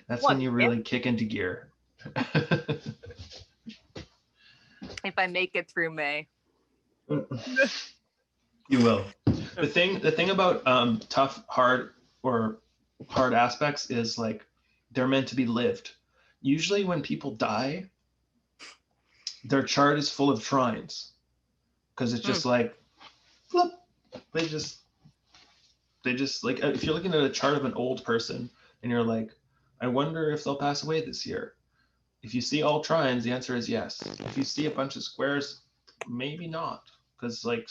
That's when you really kick into gear. If I make it through May. You will. The thing about tough, hard aspects is like they're meant to be lived. Usually when people die, their chart is full of trines, because it's just like flip. They just like, if you're looking at a chart of an old person and you're like, I wonder if they'll pass away this year. If you see all trines, the answer is yes. If you see a bunch of squares, maybe not, because like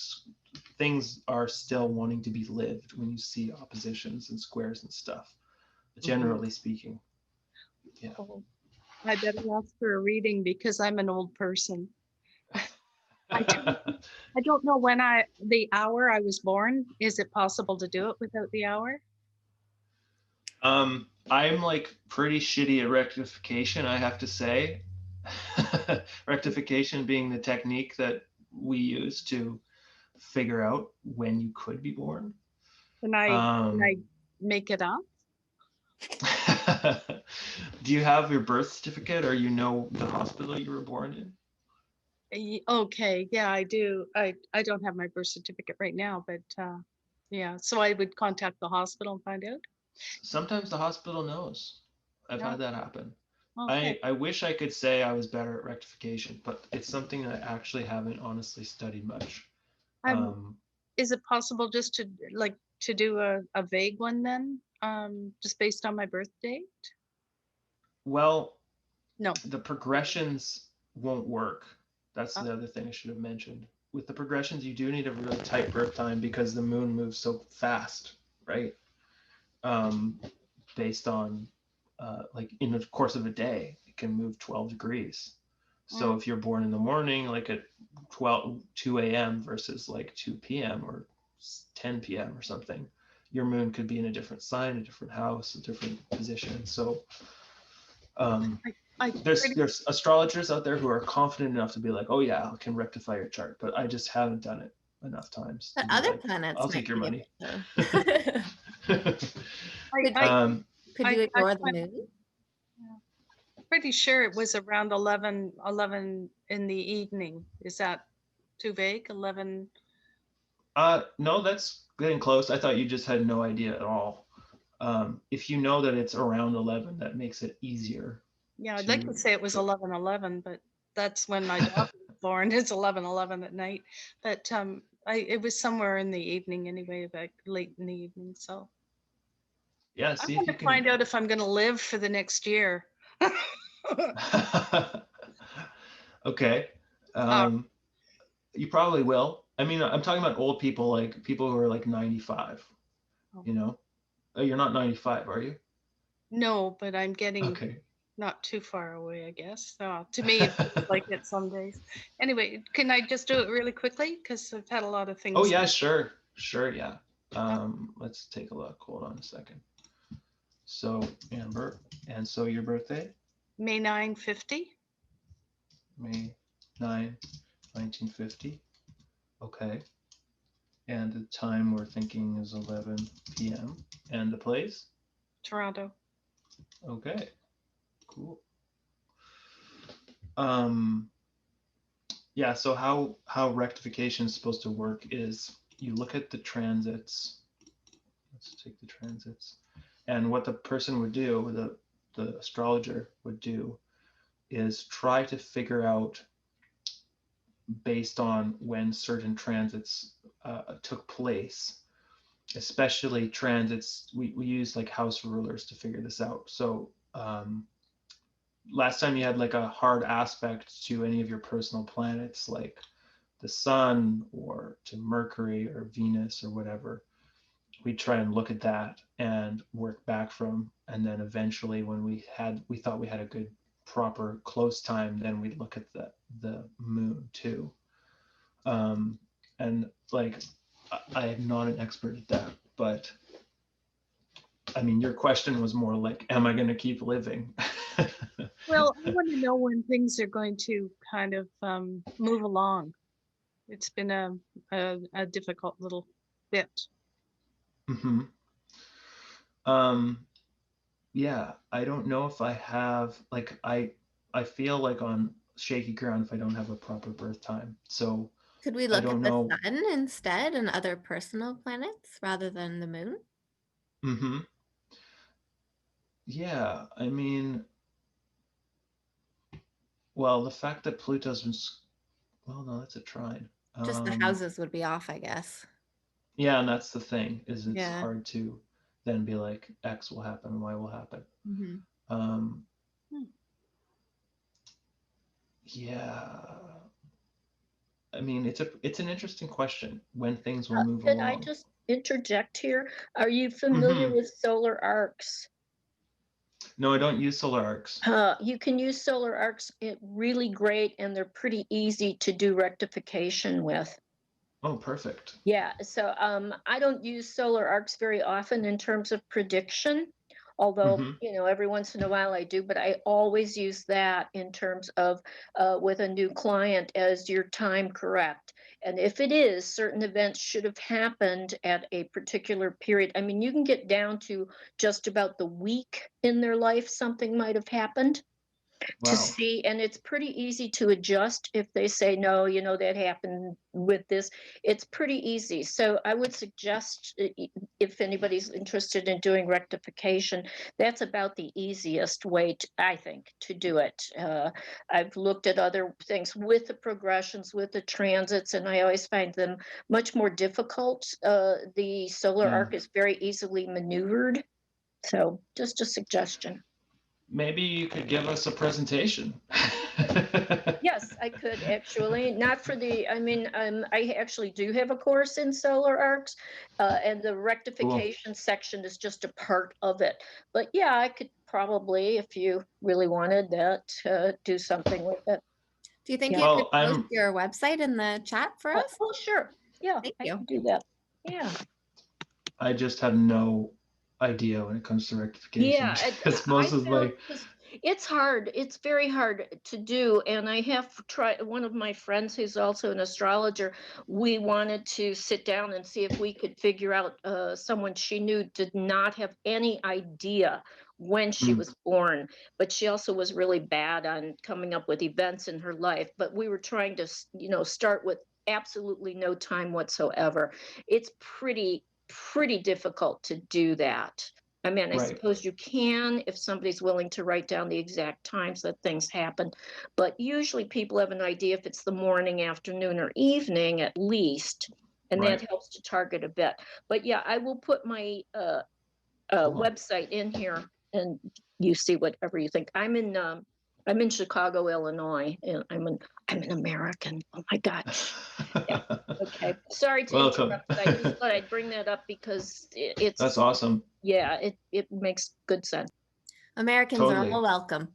things are still wanting to be lived when you see oppositions and squares and stuff, generally speaking. Yeah. Oh, I better ask for a reading because I'm an old person. I don't know when the hour I was born. Is it possible to do it without the hour? I'm like pretty shitty at rectification, I have to say. Rectification being the technique that we use to figure out when you could be born. Can I make it up? Do you have your birth certificate, or you know the hospital you were born in? Okay, yeah, I do. I don't have my birth certificate right now, but yeah, so I would contact the hospital and find out. Sometimes the hospital knows. I've had that happen. Okay. I wish I could say I was better at rectification, but it's something I actually haven't honestly studied much. I'm, is it possible just to to do a vague one then? Just based on my birth date? Well, No. the progressions won't work. That's Uh, the other thing I should have mentioned. With the progressions, you do need a really tight birth time because the moon moves so fast, right? Um, Based on like in the course of a day, it can move 12 degrees. So mm, if you're born in the morning, like at 2 a.m. versus like 2 p.m. or 10 p.m. or something, your moon could be in a different sign, a different house, a different position. So I there's astrologers out there who are confident enough to be like, oh yeah, I can rectify your chart, but I just haven't done it enough times But to be other like, planets I'll might take your be money. able to. Could, I, could you I, ignore the I'm moon? pretty sure it was around 11 in the evening. Is that too vague? 11? No, that's getting close. I thought you just had no idea at all. If you know that it's around 11, that makes it easier Yeah, I'd like to to. say it was 11:11, but that's when my daughter was born. It's 11:11 at night. But it was somewhere in the evening anyway, like late in the evening. So Yeah, I'm see if going you to can. find out if I'm going to live for the next year. Okay. Uh, You probably will. I mean, I'm talking about old people, like people who are like 95, oh, you know? Oh, you're not 95, are you? no, but I'm getting Okay. not too far away, I guess. To me, it feels like it some days. Anyway, can I just do it really quickly? Because I've had a lot of Oh, things. yeah, sure. Sure, yeah. Uh, Let's take a look. Hold on a second. So, Amber, and so your birthday? May 9:50. May 9, 1950. Okay. And the time we're thinking is 11 p.m. And the place? Toronto. Okay. Cool. Um, yeah, so how rectification is supposed to work is you look at the transits. Let's take the transits. And what the person would do, the astrologer would do, is try to figure out based on when certain transits took place, especially transits. We use like house rulers to figure this out. So last time you had like a hard aspect to any of your personal planets, like the sun or to Mercury or Venus or whatever, we try and look at that and work back from, and then eventually when we thought we had a good proper close time, then we'd look at the moon too. And like I am not an expert at that, but I mean your question was more like, am I going to keep living? Well, I want to know when things are going to kind of move along. It's been a difficult little bit. Mm-hmm. Yeah, I don't know if I have like I feel like on shaky ground if I don't have a proper birth time. So Could we I look don't at the know. sun instead and other personal planets rather than the moon? Mm-hmm. Yeah, I mean, well, the fact that Pluto's been, well, no, that's a trine. Just the houses would be off, I guess. Yeah, and that's the thing, is it's Yeah. hard to then be like X will happen, Y will happen. Mm-hmm. Yeah, I mean, it's an interesting question when things will move Could I along. just interject here? Are you familiar Mm-hmm. with solar arcs? No, I don't use solar arcs. You can use solar arcs really great, and they're pretty easy to do rectification with. Oh, perfect. Yeah, so I don't use solar arcs very often in terms of prediction, although, Mm-hmm. you know, every once in a while I do, but I always use that in terms of with a new client as your time correct. And if it is, certain events should have happened at a particular period. I mean, you can get down to just about the week in their life, something might have happened. to Wow. see, and it's pretty easy to adjust if they say no, that happened with this. It's pretty easy. So I would suggest, if anybody's interested in doing rectification, that's about the easiest way, I think, to do it. I've looked at other things with the progressions, with the transits, and I always find them much more difficult. The solar Yeah. arc is very easily maneuvered. So just a suggestion. Maybe you could give us a presentation. Yes, I could actually. Not for the, I actually do have a course in solar arcs, and the rectification section is just a part of it. But yeah, I could probably, if you really wanted that, do something with it. Do you think Yeah. you could post your website in the chat for us? Oh, sure. Yeah, Thank I you. can do that. Yeah. I just have no idea when it comes to rectification. Yeah, Because most of my it's hard. It's very hard to do. And I have tried, one of my friends who's also an astrologer, we wanted to sit down and see if we could figure out someone she knew did not have any idea when she was born, but she also was really bad on coming up with events in her life. But we were trying to, start with absolutely no time whatsoever. It's pretty difficult to do that. I mean, I suppose you can if somebody's willing to write down the exact times that things happen, but usually people have an idea if it's the morning, afternoon, or evening at least, and that helps to target a bit. But yeah, I will put my website in here, and you see whatever you think. I'm in Chicago, Illinois, and I'm an American. Oh my gosh. Yeah. Okay. Sorry to interrupt, but I just thought I'd bring that up because it's That's awesome. Yeah, it makes good sense. Americans are all welcome.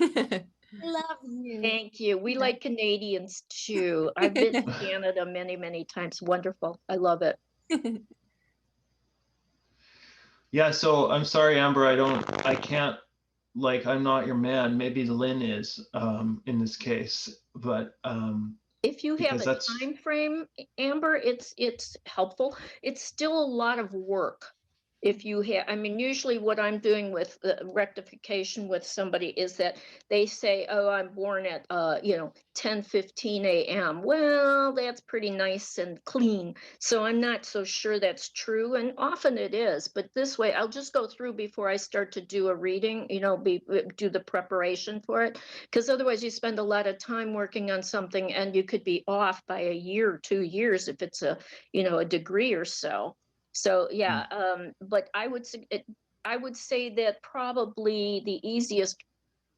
Love you. Thank you. We like Canadians too. I've been to Canada many, many times. Wonderful. I love it. Yeah, so I'm sorry, Amber, I can't, I'm not your man. Maybe Lynn is in this case, but if you have a time frame, Amber, it's helpful. It's still a lot of work. If you have, usually what I'm doing with rectification with somebody is that they say, oh, I'm born at 10:15 a.m. Well, that's pretty nice and clean, so I'm not so sure that's true, and often it is. But this way I'll just go through before I start to do a reading, do the preparation for it, because otherwise you spend a lot of time working on something and you could be off by a year or 2 years if it's a degree or so. So yeah, but I would say that probably the easiest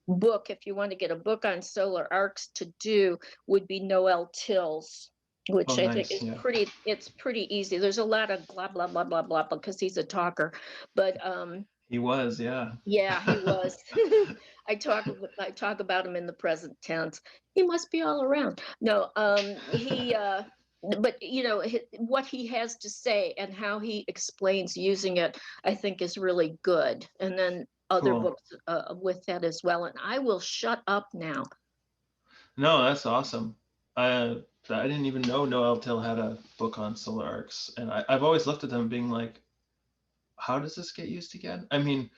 book, if you want to get a book on solar arcs to do, would be Noel Till's, which I think is pretty easy. There's a lot of blah blah blah blah blah because he's a talker, but he was, yeah. Yeah, he was. I talk about him in the present tense. He must be all around. No, he but what he has to say and how he explains using it, I think is really good. And then other books with that as well. And I will shut up now. No, that's awesome. I didn't even know Noel Till had a book on solar arcs, and I've always looked at them being like, how does this get used again? I mean,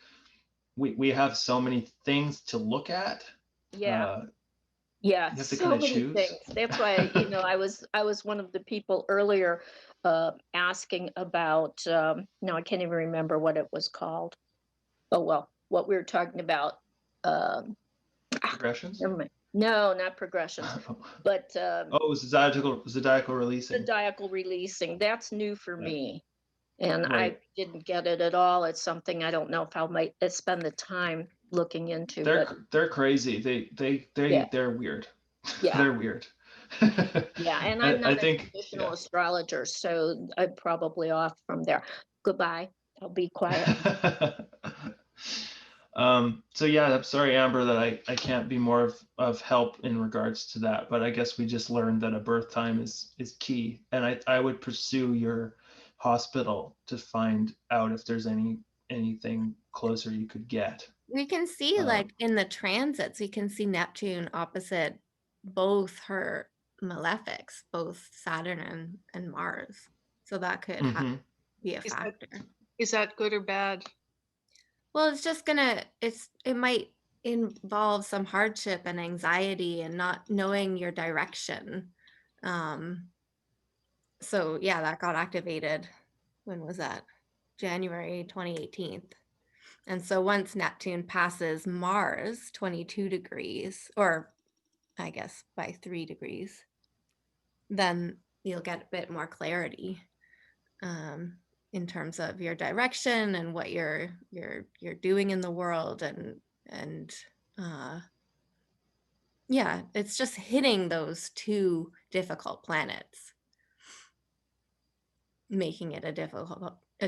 we have so many things to look at. Yeah. Yeah, So many things. That's why I was one of the people earlier asking about. No, I can't even remember what it was called. Oh well, what we were talking about. Progressions? Never mind. No, not progressions, but it was zodiacal releasing. Zodiacal releasing. That's new for me, and I didn't get it at all. It's something I don't know if I might spend the time looking into. They're crazy. They're weird. Yeah. They're weird. Yeah, and I'm not a traditional astrologer, so I'm probably off from there. Goodbye. I'll be quiet. So yeah, I'm sorry, Amber, that I can't be more of help in regards to that, but I guess we just learned that a birth time is key, and I would pursue your hospital to find out if there's anything closer you could get. We can see in the transits, we can see Neptune opposite both her malefics, both Saturn and Mars. So that could be a factor. Is that good or bad? Well, it's just gonna, it involves some hardship and anxiety and not knowing your direction. So yeah, that got activated. When was that? January 2018. And so once Neptune passes Mars 22 degrees, or I guess by 3 degrees, then you'll get a bit more clarity in terms of your direction and what you're doing in the world, and yeah, it's just hitting those two difficult planets, making it a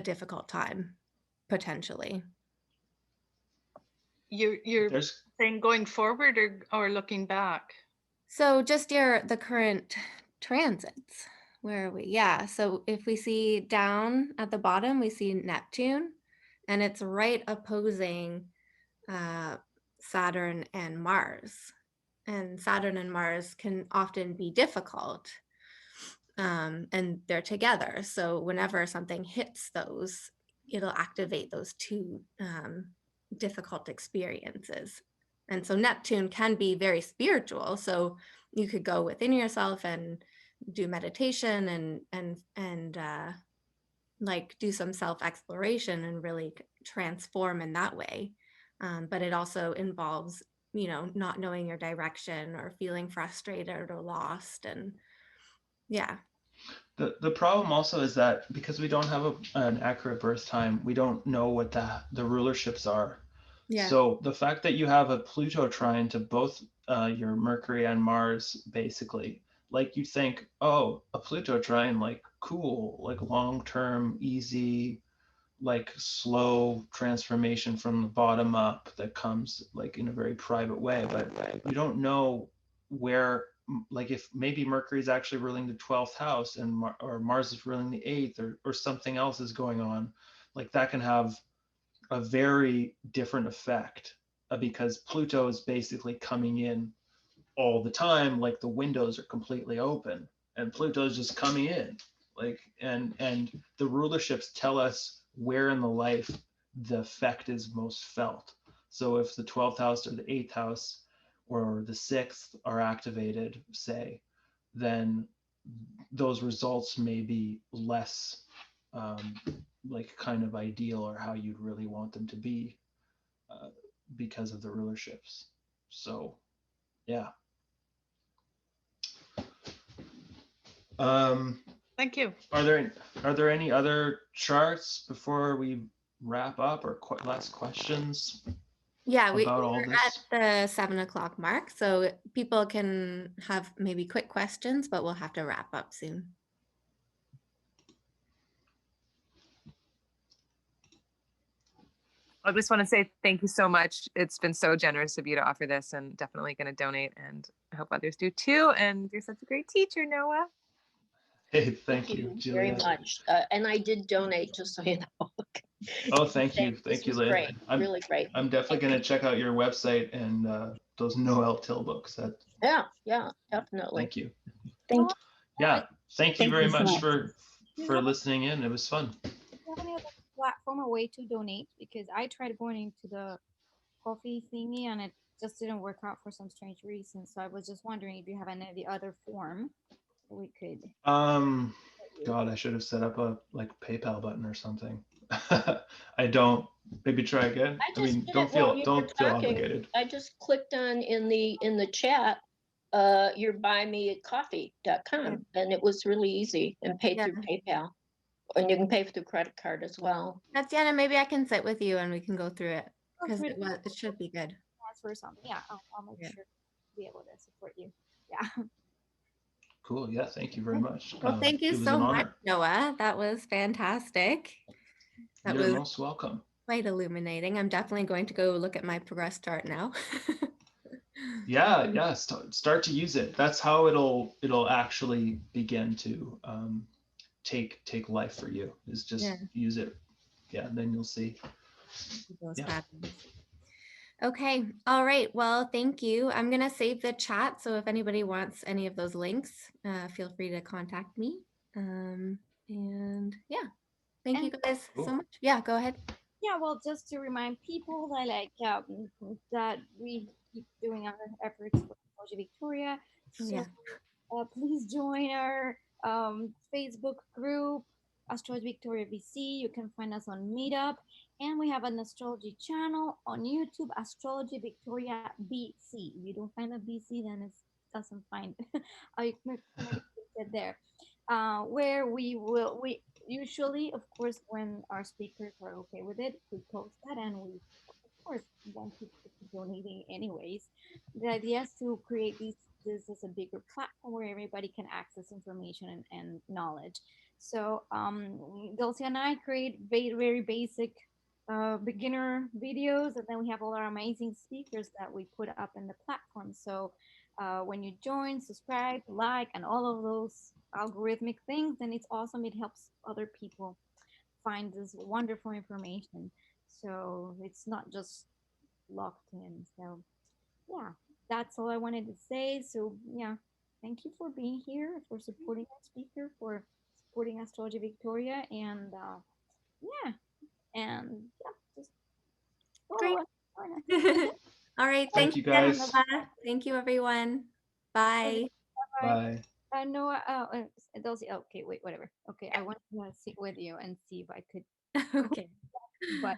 difficult time potentially. You're saying going forward or looking back? So just the current transits. Where are we? Yeah. So if we see down at the bottom, we see Neptune, and it's right opposing Saturn and Mars. And Saturn and Mars can often be difficult, and they're together. So whenever something hits those, it'll activate those two difficult experiences. And so Neptune can be very spiritual. So you could go within yourself and do meditation and like do some self-exploration and really transform in that way. But it also involves, not knowing your direction or feeling frustrated or lost. And yeah. The problem also is that because we don't have an accurate birth time, we don't know what the rulerships are. Yeah. So the fact that you have a Pluto trine to both your Mercury and Mars, basically, like you think, oh, a Pluto trine, like cool, like long-term, easy, like slow transformation from the bottom up that comes like in a very private way, but you don't know where, like if maybe Mercury is actually ruling the 12th house and or Mars is ruling the 8th, or something else is going on, like that can have a very different effect because Pluto is basically coming in all the time, like the windows are completely open and Pluto is just coming in, like, and the rulerships tell us where in the life the effect is most felt. So if the 12th house or the 8th house or the 6th are activated, say, then those results may be less like kind of ideal or how you'd really want them to be because of the rulerships. So yeah. Thank you. Are there any other charts before we wrap up, or last questions? Yeah, we're this? at the 7 o'clock mark, so people can have maybe quick questions, but we'll have to wrap up soon. I just want to say thank you so much. It's been so generous of you to offer this, and definitely going to donate, and I hope others do too. And you're such a great teacher, Noah. Hey, thank you, very Julia. much. And I did donate, just so you know. Oh, thank you, Lynn. Great, really great. I'm definitely going to check out your website and those Noel Till books. Yeah, definitely. Thank you. Thank you. Yeah, thank you very much so for listening in. It was fun. Do you have any other platform or way to donate? Because I tried going into the coffee thingy and it just didn't work out for some strange reason. So I was just wondering if you have any other form we could. God, I should have set up a like PayPal button or something. I don't. Maybe try again. I mean, don't feel obligated. I just clicked on in the chat your buymeacoffee.com, and it was really easy and paid through PayPal, and you can pay through credit card as well. Tatiana, maybe I can sit with you and we can go through it because it should be good. For something, yeah, I'll make sure to be able to support you. Yeah. Cool. Yeah. Thank you very much. Well, thank you so much, Noah. That was fantastic. You're most welcome. Quite illuminating. I'm definitely going to go look at my progress chart now. Yeah. Start to use it. That's how it'll actually begin to take life for you. Is just use it. Yeah. And then you'll see. Okay. All right. Well, thank you. I'm going to save the chat. So if anybody wants any of those links, feel free to contact me. And yeah, thank you guys so much. Yeah, go ahead. yeah, well, just to remind people that that we keep doing our efforts for Astrology Victoria. Yeah. So please join our Facebook group, Astrology Victoria VC. You can find us on Meetup, and we have an astrology channel on YouTube, Astrology Victoria BC. If you don't find a BC, then it doesn't find. I maybe get there, where we usually, of course, when our speakers are okay with it, we post that, and we of course want people to keep donating anyways. The idea is to create this as a bigger platform where everybody can access information and knowledge. So Dulce and I create very basic beginner videos, and then we have all our amazing speakers that we put up in the platform. So when you join, subscribe, like, and all of those algorithmic things, then it's awesome. It helps other people find this wonderful information. So it's not just locked in. So yeah, that's all I wanted to say. So yeah, thank you for being here, for supporting our speaker, for supporting Astrology Victoria, and yeah, and yeah, just Great. follow us. All right. Thank Thank you, you again, guys. Nova. Thank you, everyone. Bye. Bye. Bye. No, those. Okay, wait, whatever. Okay, I want to sit with you and see if I could, Okay. but